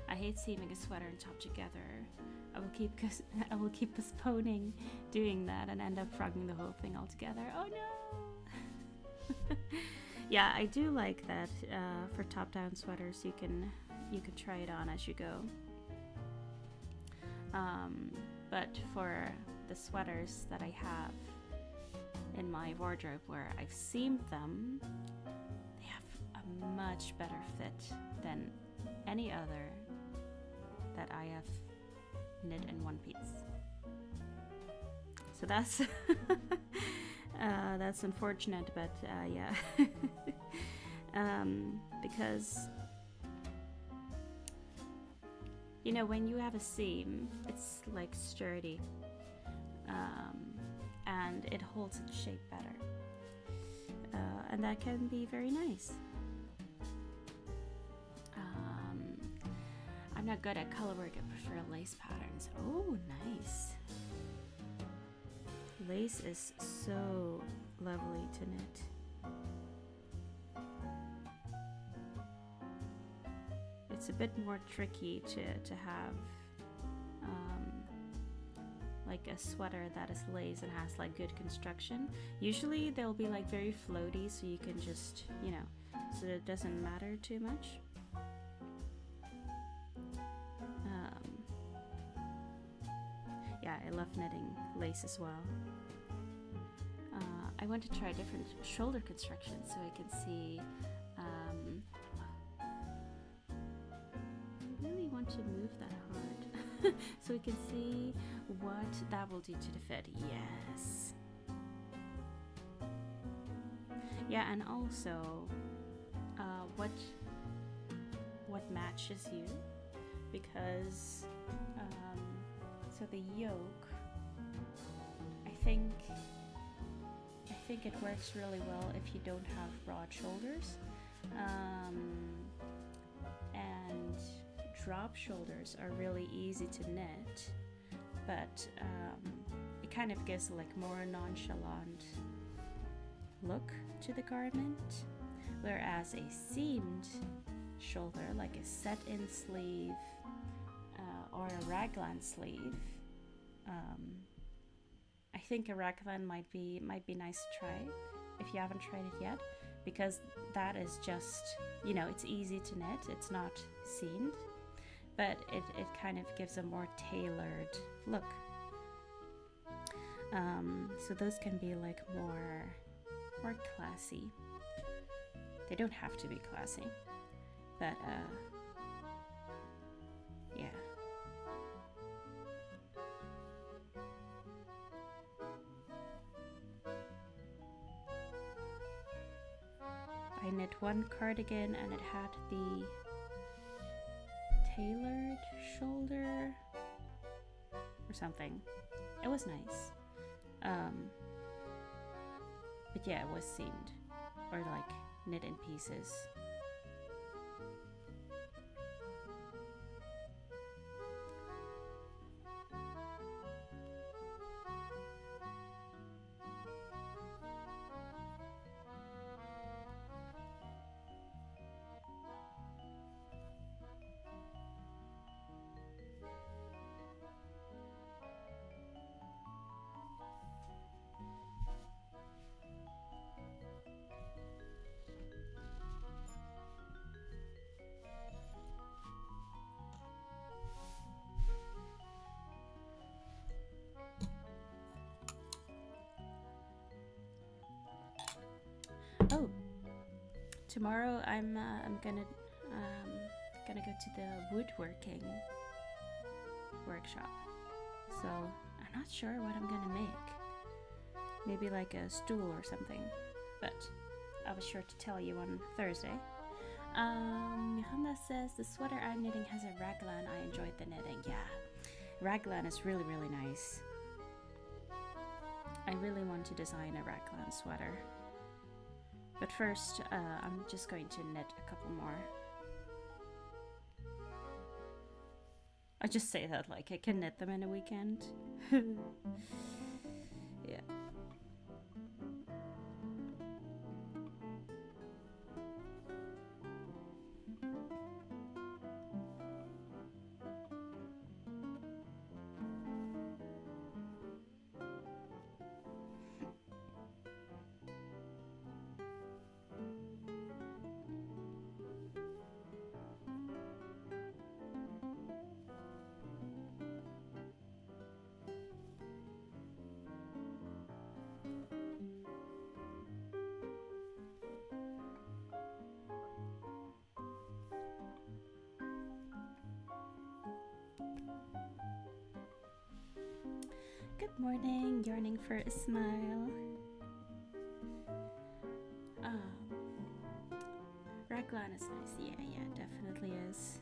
I hate seaming a sweater and top together. I will keep postponing doing that and end up frogging the whole thing altogether. Oh no! Yeah, I do like that for top-down sweaters. You can try it on as you go. But for the sweaters that I have in my wardrobe where I've seamed them, they have a much better fit than any other that I have knit in one piece. So that's that's unfortunate, but yeah. Because you know, when you have a seam, it's like sturdy, and it holds its shape better, and that can be very nice. I'm not good at colorwork. I prefer lace patterns. Oh, nice. Lace is so lovely to knit. It's a bit more tricky to have like a sweater that is lace and has like good construction. Usually they'll be like very floaty, so you can just, you know, so it doesn't matter too much. Yeah, I love knitting lace as well. I want to try different shoulder constructions so I can see. I really want to move that hard so we can see what that will do to the fit. Yes. Yeah, and also what matches you, because so the yoke, I think it works really well if you don't have broad shoulders, and drop shoulders are really easy to knit, but it kind of gives like more nonchalant look to the garment, whereas a seamed shoulder, like a set-in sleeve or a raglan sleeve, I think a raglan might be nice to try if you haven't tried it yet, because that is just, you know, it's easy to knit, it's not seamed, but it kind of gives a more tailored look. So those can be like more classy. They don't have to be classy, but yeah. I knit one cardigan and it had the tailored shoulder or something. It was nice. But yeah, it was seamed or like knit in pieces. Oh, tomorrow I'm gonna go to the woodworking workshop. So I'm not sure what I'm gonna make. Maybe like a stool or something. But I'll be sure to tell you on Thursday. Miranda says the sweater I'm knitting has a raglan. I enjoyed the knitting. Yeah, raglan is really nice. I really want to design a raglan sweater. But first, I'm just going to knit a couple more. I just say that like I can knit them in a weekend. Yeah. Good morning, yearning for a smile. Raglan is nice. Yeah, definitely is.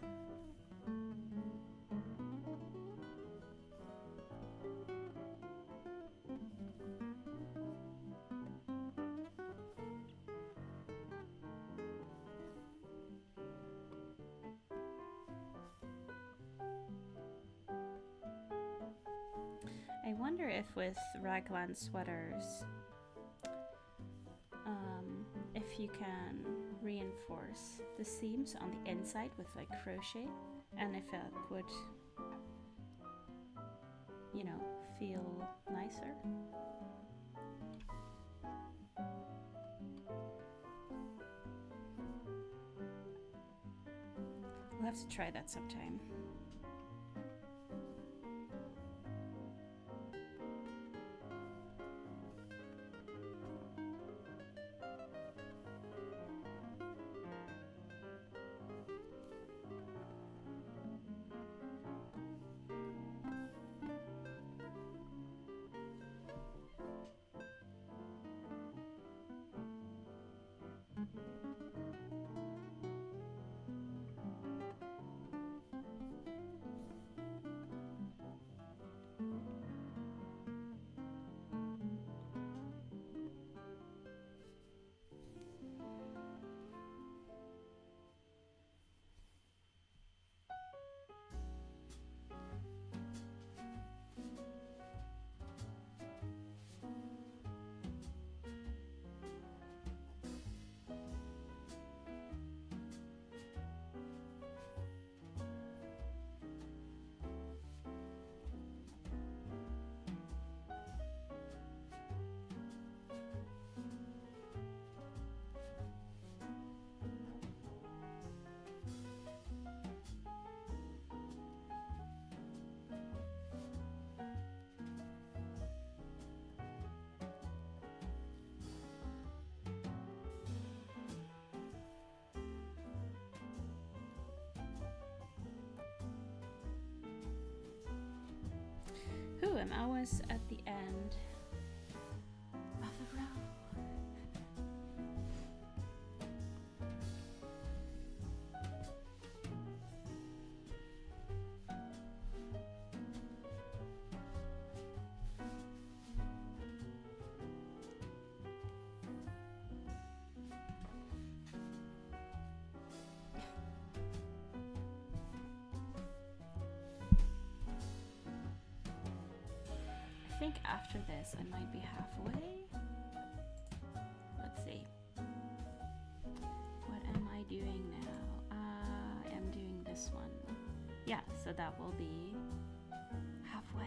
I wonder if with raglan sweaters, if you can reinforce the seams on the inside with like crochet, and if it would, you know, feel nicer. We'll have to try that sometime. Ooh, I'm almost at the end of the row. I think after this I might be halfway. Let's see. What am I doing now? I am doing this one. Yeah, so that will be halfway.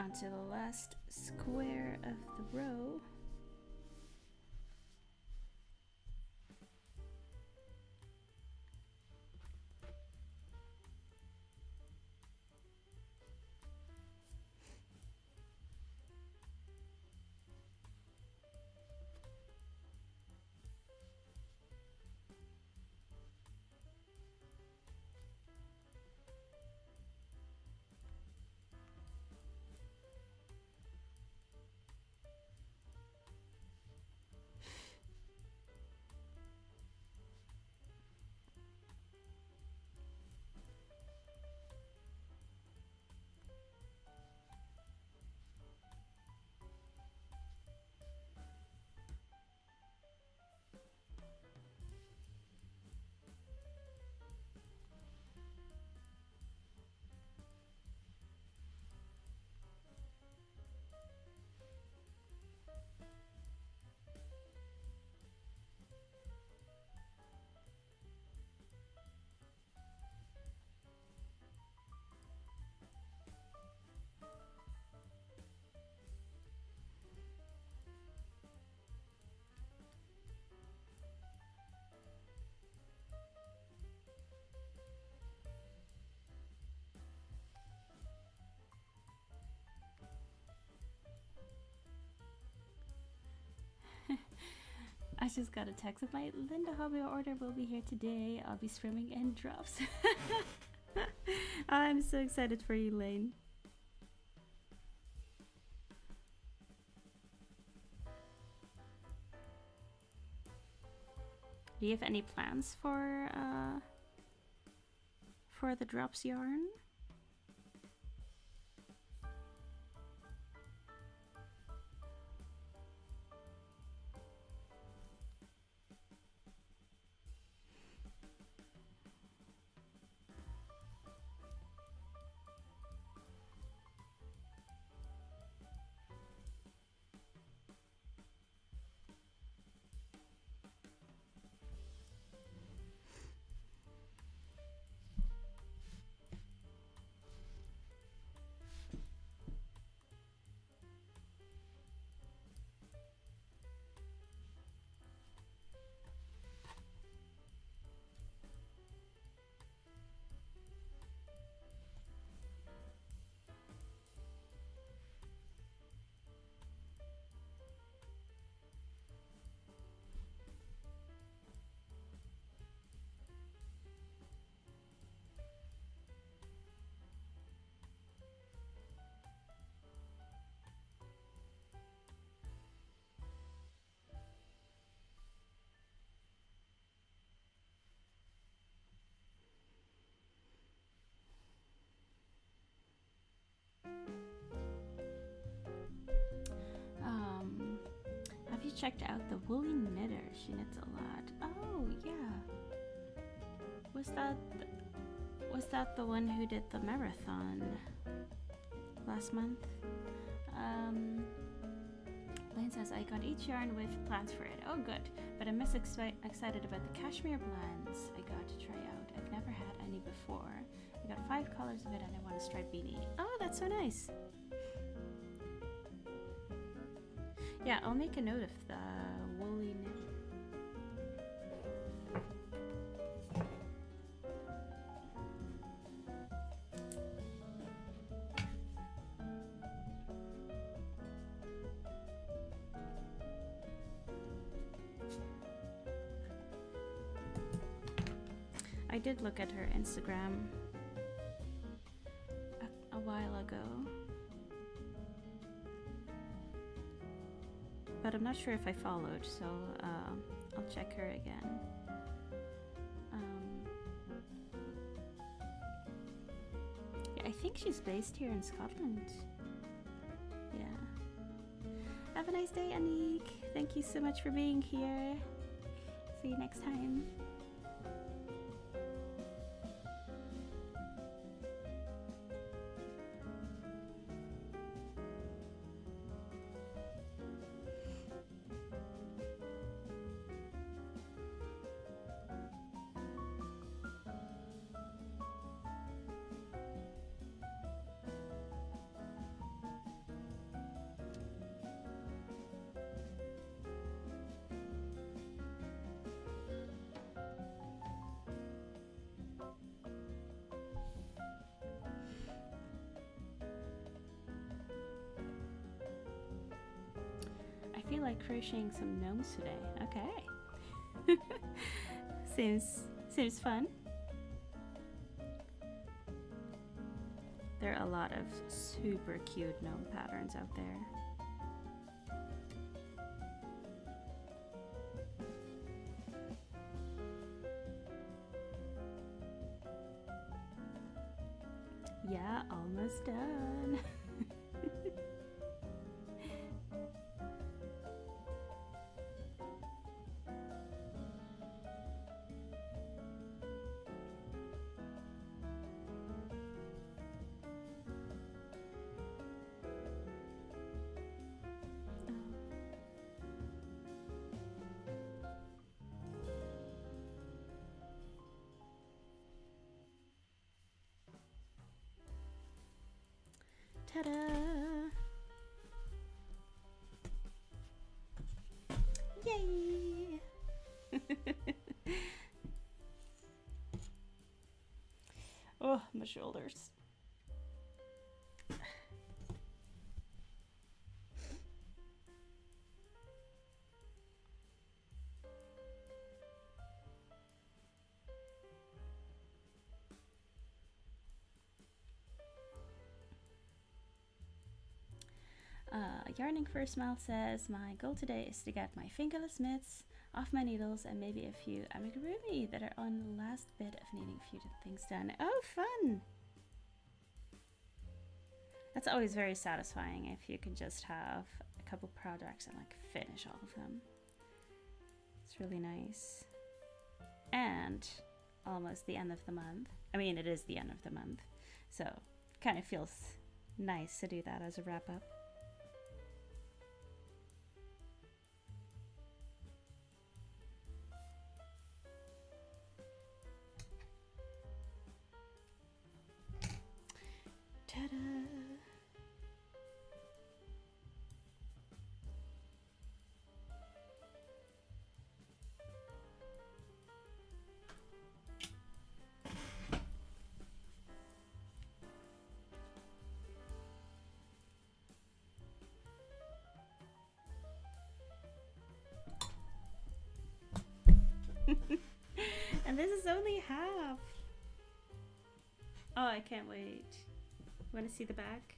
down to the last square of the row. I just got a text of my Linda hobby order will be here today. I'll be swimming in drops. I'm so excited for you, Lane. Do you have any plans for the drops yarn? Have you checked out the Woolly Knitter? She knits a lot. Oh yeah. Was that the one who did the marathon last month? Lane says I got each yarn with plans for it. Oh good, but I'm most excited about the cashmere blends I got to try out. I've never had any before. I got 5 colors of it and I want a striped beanie. Oh, that's so nice. Yeah, I'll make a note of the woolly knit. I did look at her Instagram a while ago, but I'm not sure if I followed, so I'll check her again. Yeah, I think she's based here in Scotland. Yeah. Have a nice day, Anik. Thank you so much for being here. See you next time. crocheting some gnomes today. Okay. Seems fun. There are a lot of super cute gnome patterns out there. Yeah, almost done. Ta-da! Yay! Oh, my shoulders. Yarning for a Smile says, my goal today is to get my fingerless mitts off my needles and maybe a few amigurumi that are on the last bit of needing a few things done. Oh, fun! That's always very satisfying if you can just have a couple projects and like finish all of them. It's really nice. And almost the end of the month. I mean, it is the end of the month, so kind of feels nice to do that as a wrap up. Ta-da! And this is only half. Oh, I can't wait. Want to see the back?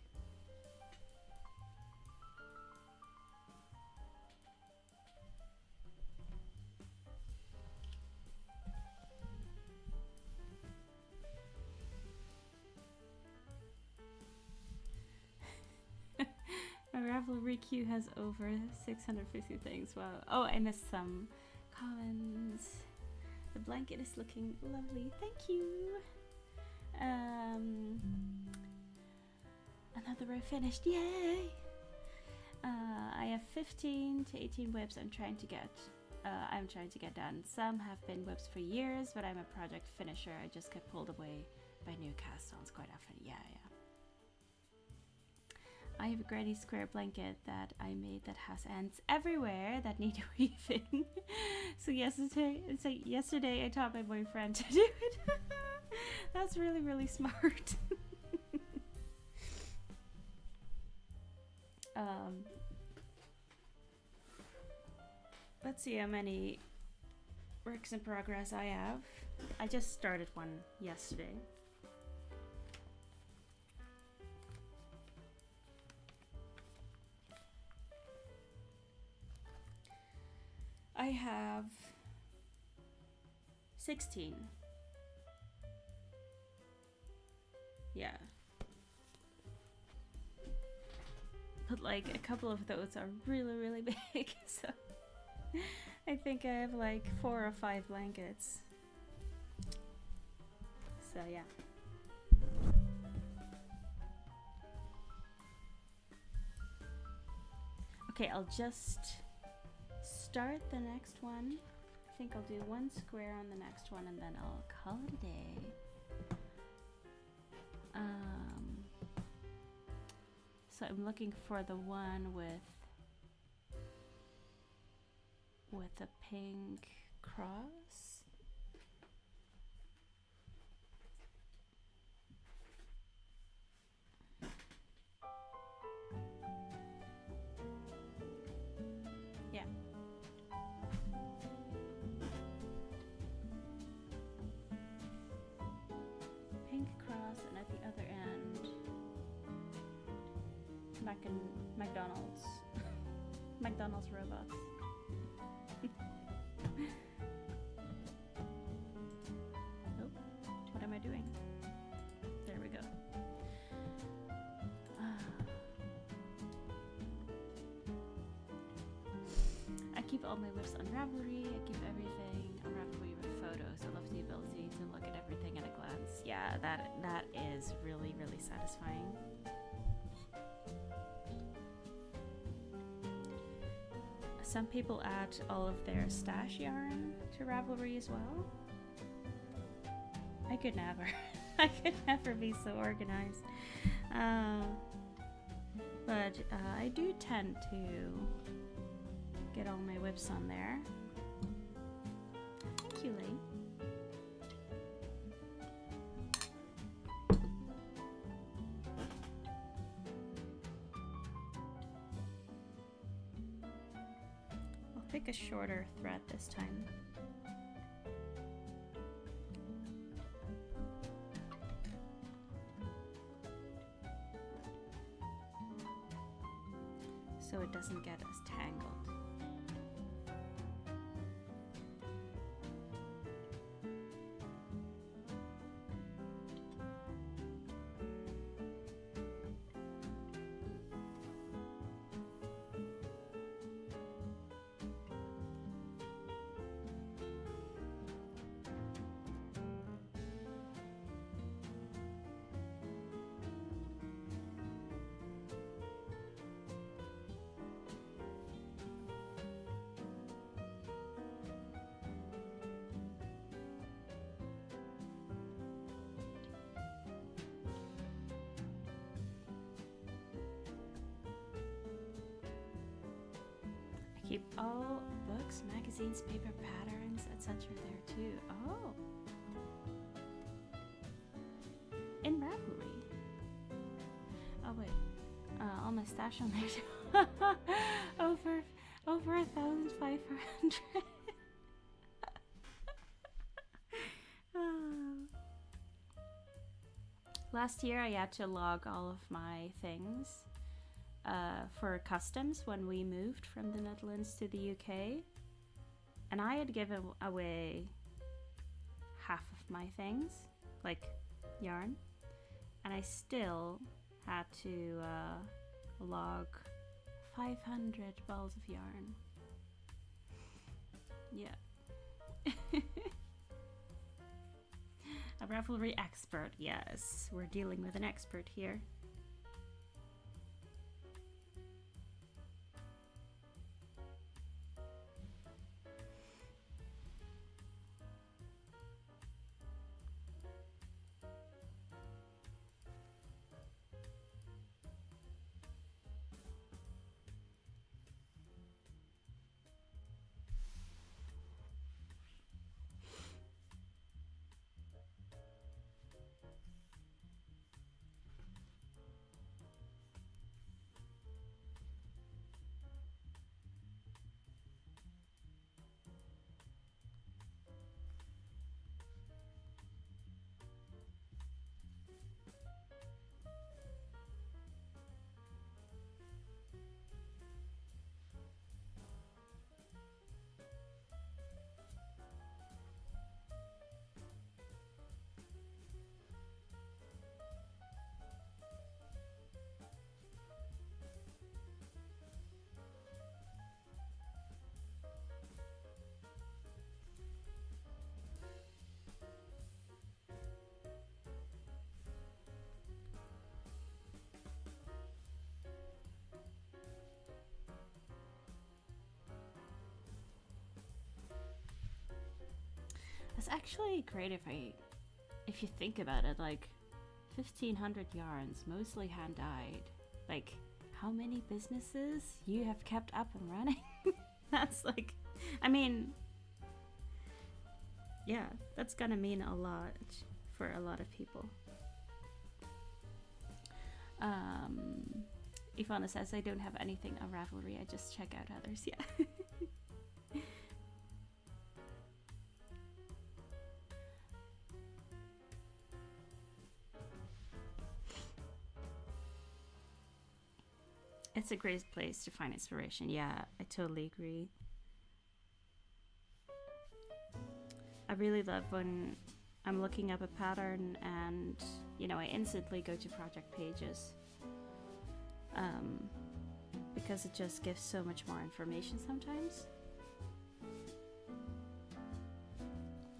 My Ravelry queue has over 650 things. Wow. Oh, I missed some comments. The blanket is looking lovely. Thank you. Another row finished. Yay! I have 15 to 18 whips I'm trying to get done. Some have been whips for years, but I'm a project finisher. I just get pulled away by new cast-ons quite often. Yeah. I have a granny square blanket that I made that has ends everywhere that need weaving. So yesterday I taught my boyfriend to do it. That's really, really smart. Let's see how many works in progress I have. I just started one yesterday. I have 16. Yeah. But like a couple of those are really, really big, so I think I have like 4 or 5 blankets. So yeah. Okay, I'll just start the next one. I think I'll do 1 square on the next one and then I'll call it a day. So I'm looking for the one with the pink cross. Yeah. fucking McDonald's. McDonald's robots. Oh, what am I doing? There we go. I keep all my lists on Ravelry. I keep everything on Ravelry with photos. I love the ability to look at everything at a glance. Yeah, that is really, really satisfying. Some people add all of their stash yarn to Ravelry as well. I could never. I could never be so organized. But I do tend to get all my whips on there. Thank you, Lane. I'll pick a shorter thread this time. So it doesn't get as tangled. Keep all books, magazines, paper patterns, etc. there too. Oh! In Ravelry. Oh wait. All my stash on there too. over 1,500. Last year I had to log all of my things for customs when we moved from the Netherlands to the UK, and I had given away half of my things, like yarn, and I still had to log 500 balls of yarn. Yeah. A Ravelry expert, yes, we're dealing with an expert here. It's actually great if you think about it, like 1,500 yarns, mostly hand dyed. Like, how many businesses you have kept up and running? That's like, I mean, yeah, that's gonna mean a lot for a lot of people. Ivana says, I don't have anything on Ravelry, I just check out others. Yeah. it's a great place to find inspiration. Yeah, I totally agree. I really love when I'm looking up a pattern and, you know, I instantly go to project pages. Because it just gives so much more information sometimes.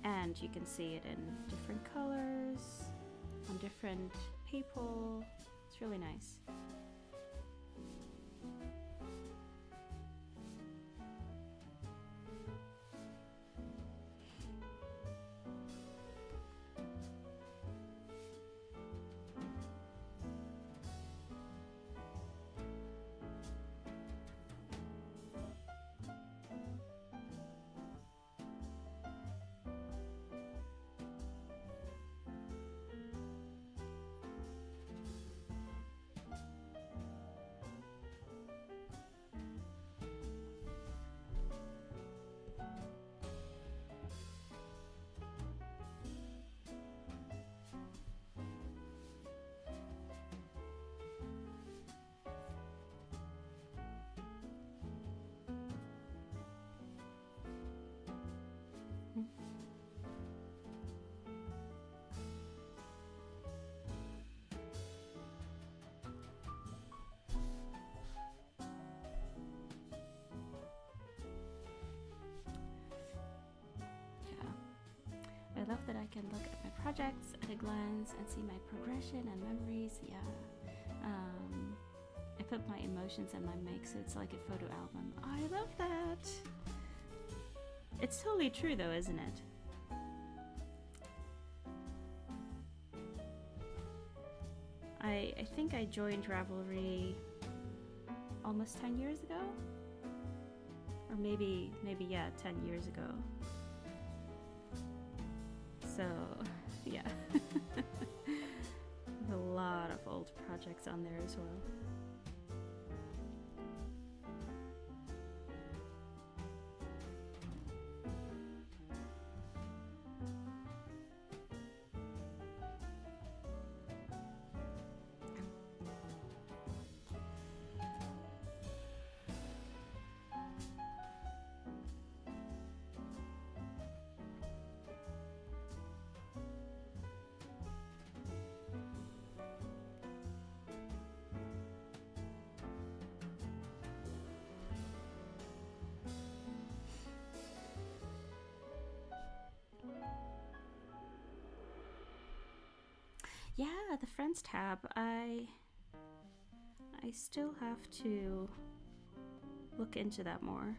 And you can see it in different colors, on different people. It's really nice. I love that I can look at my projects at a glance and see my progression and memories. Yeah. I put my emotions in my make, so it's like a photo album. I love that. It's totally true though, isn't it? I think I joined Ravelry almost 10 years ago. Or maybe yeah, 10 years ago. So, yeah. A lot of old projects on there as well. Yeah, the friends tab. I still have to look into that more.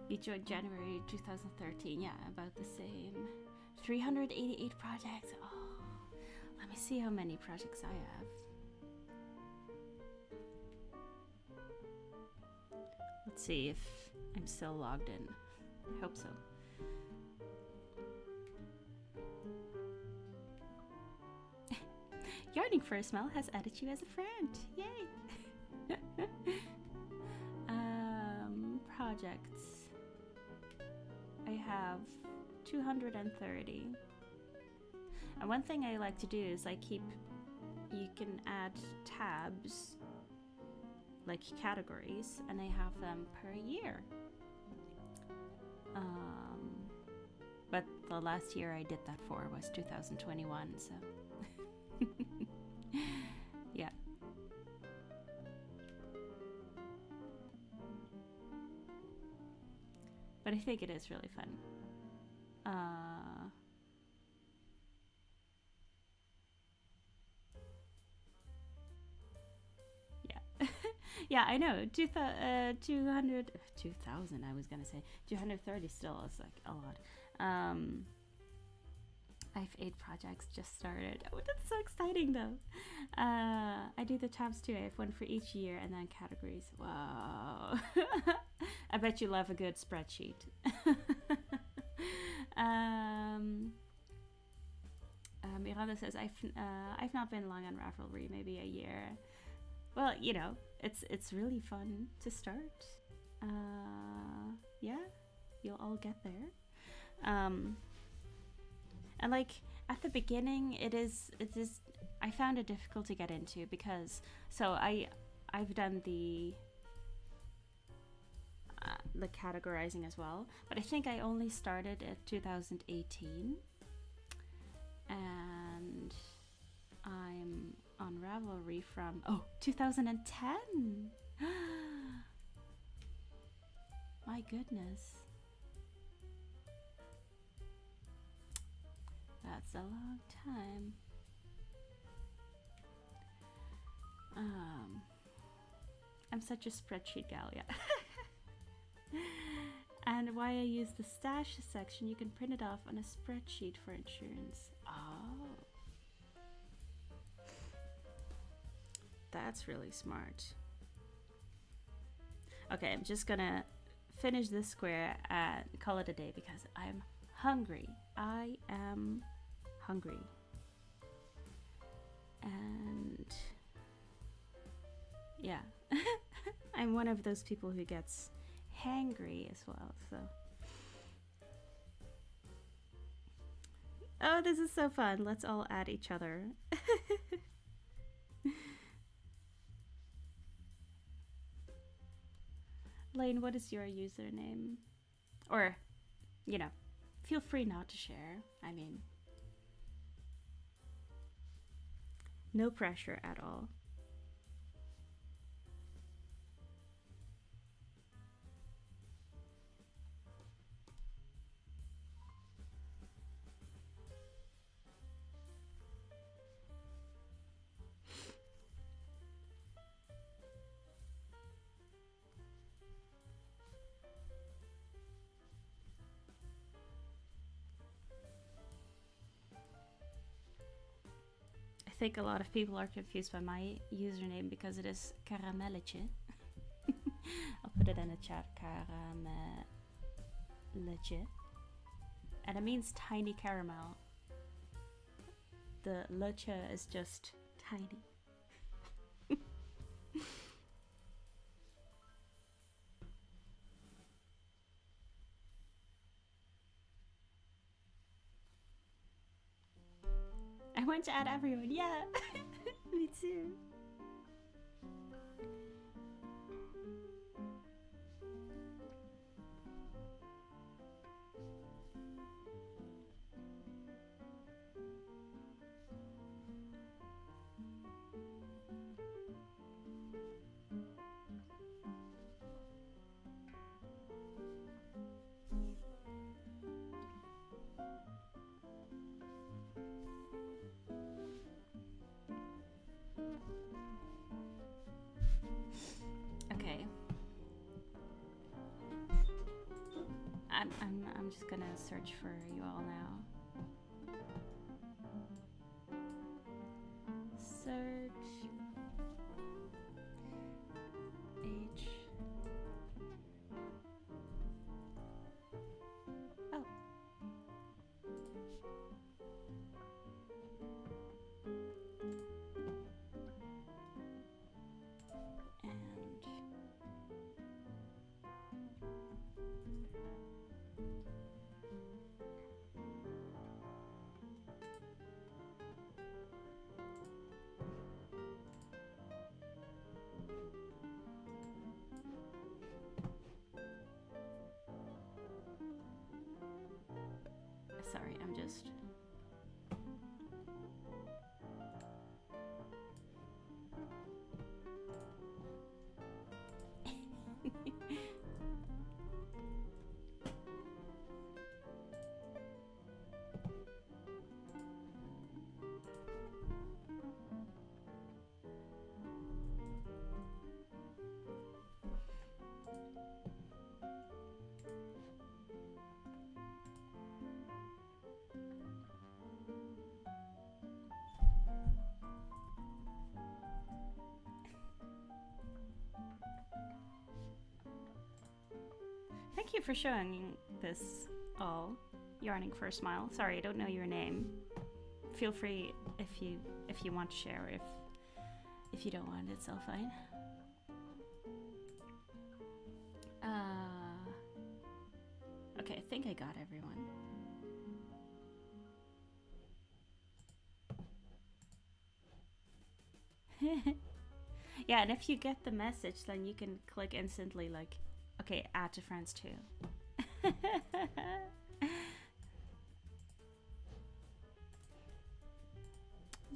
You joined January 2013. Yeah, about the same. 388 projects. Oh, let me see how many projects I have. Let's see if I'm still logged in. I hope so. Yearning for a Smell has added you as a friend. Yay! projects. I have 230. And one thing I like to do is you can add tabs, like categories, and I have them per year. But the last year I did that for was 2021, so yeah. But I think it is really fun. Yeah. Yeah, I know. 200, 2000, I was gonna say. 230 still is like a lot. I have 8 projects just started. Oh, that's so exciting though. I do the tabs too. I have one for each year and then categories. Wow. I bet you love a good spreadsheet. Miranda says, I've not been long on Ravelry, maybe a year. Well, you know, it's really fun to start. Yeah, you'll all get there. And like at the beginning, it is. I found it difficult to get into because I've done the categorizing as well, but I think I only started at 2018, and I'm on Ravelry from 2010. My goodness. That's a long time. I'm such a spreadsheet gal, yeah. And why I use the stash section, you can print it off on a spreadsheet for insurance. Oh. That's really smart. Okay, I'm just gonna finish this square and call it a day because I'm hungry. I am hungry. And yeah, I'm one of those people who gets hangry as well, so. Oh, this is so fun. Let's all add each other. Lane, what is your username? Or, you know, feel free not to share. I mean, no pressure at all. I think a lot of people are confused by my username because it is Caramelletje. I'll put it in the chat, Caramelletje. And it means tiny caramel. The leche is just tiny. I want to add everyone, yeah. Me too. Okay. I'm just gonna search for you all now. Search H. Oh. And you for showing this all. Yarning for a Smile. Sorry, I don't know your name. Feel free if you want to share, or if you don't want, it's all fine. Okay, I think I got everyone. Yeah, and if you get the message, then you can click instantly, like, okay, add to friends too.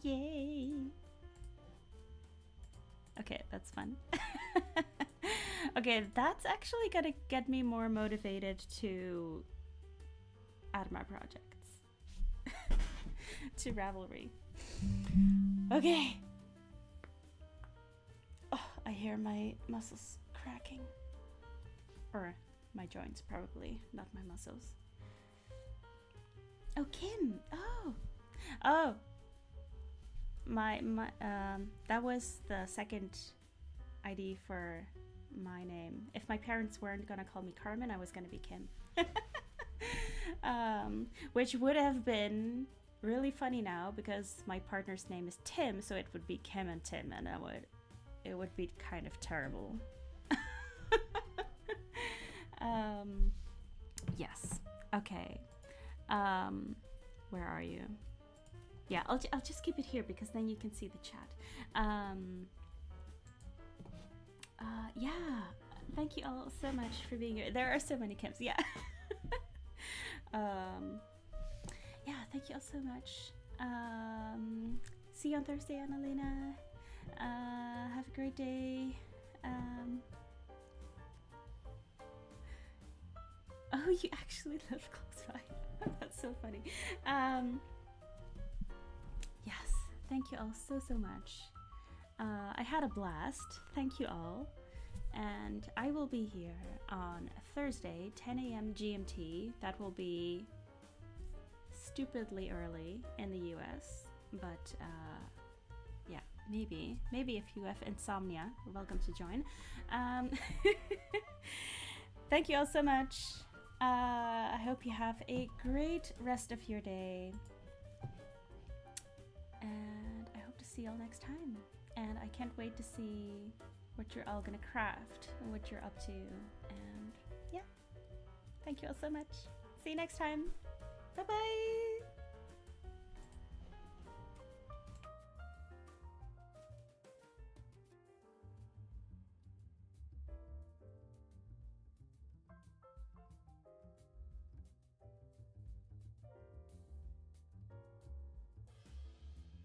Yay! Okay, that's fun. Okay, that's actually gonna get me more motivated to add my projects to Ravelry. Okay. Oh, I hear my muscles cracking. Or my joints, probably, not my muscles. Oh, Kim! Oh! Oh! That was the second ID for my name. If my parents weren't gonna call me Carmen, I was gonna be Kim. Which would have been really funny now, because my partner's name is Tim, so it would be Kim and Tim, and it would be kind of terrible. Yes. Okay. Where are you? Yeah, I'll just keep it here, because then you can see the chat. Yeah, thank you all so much for being here. There are so many Kims, yeah. Yeah, thank you all so much. See you on Thursday, Annalena. Have a great day. Oh, you actually live close by. That's so funny. Yes, thank you all so much. I had a blast. Thank you all. And I will be here on Thursday, 10 a.m. GMT. That will be stupidly early in the US. But yeah, maybe if you have insomnia, you're welcome to join. Thank you all so much. I hope you have a great rest of your day. And I hope to see you all next time. And I can't wait to see what you're all gonna craft and what you're up to. And yeah, thank you all so much. See you next time. Bye bye.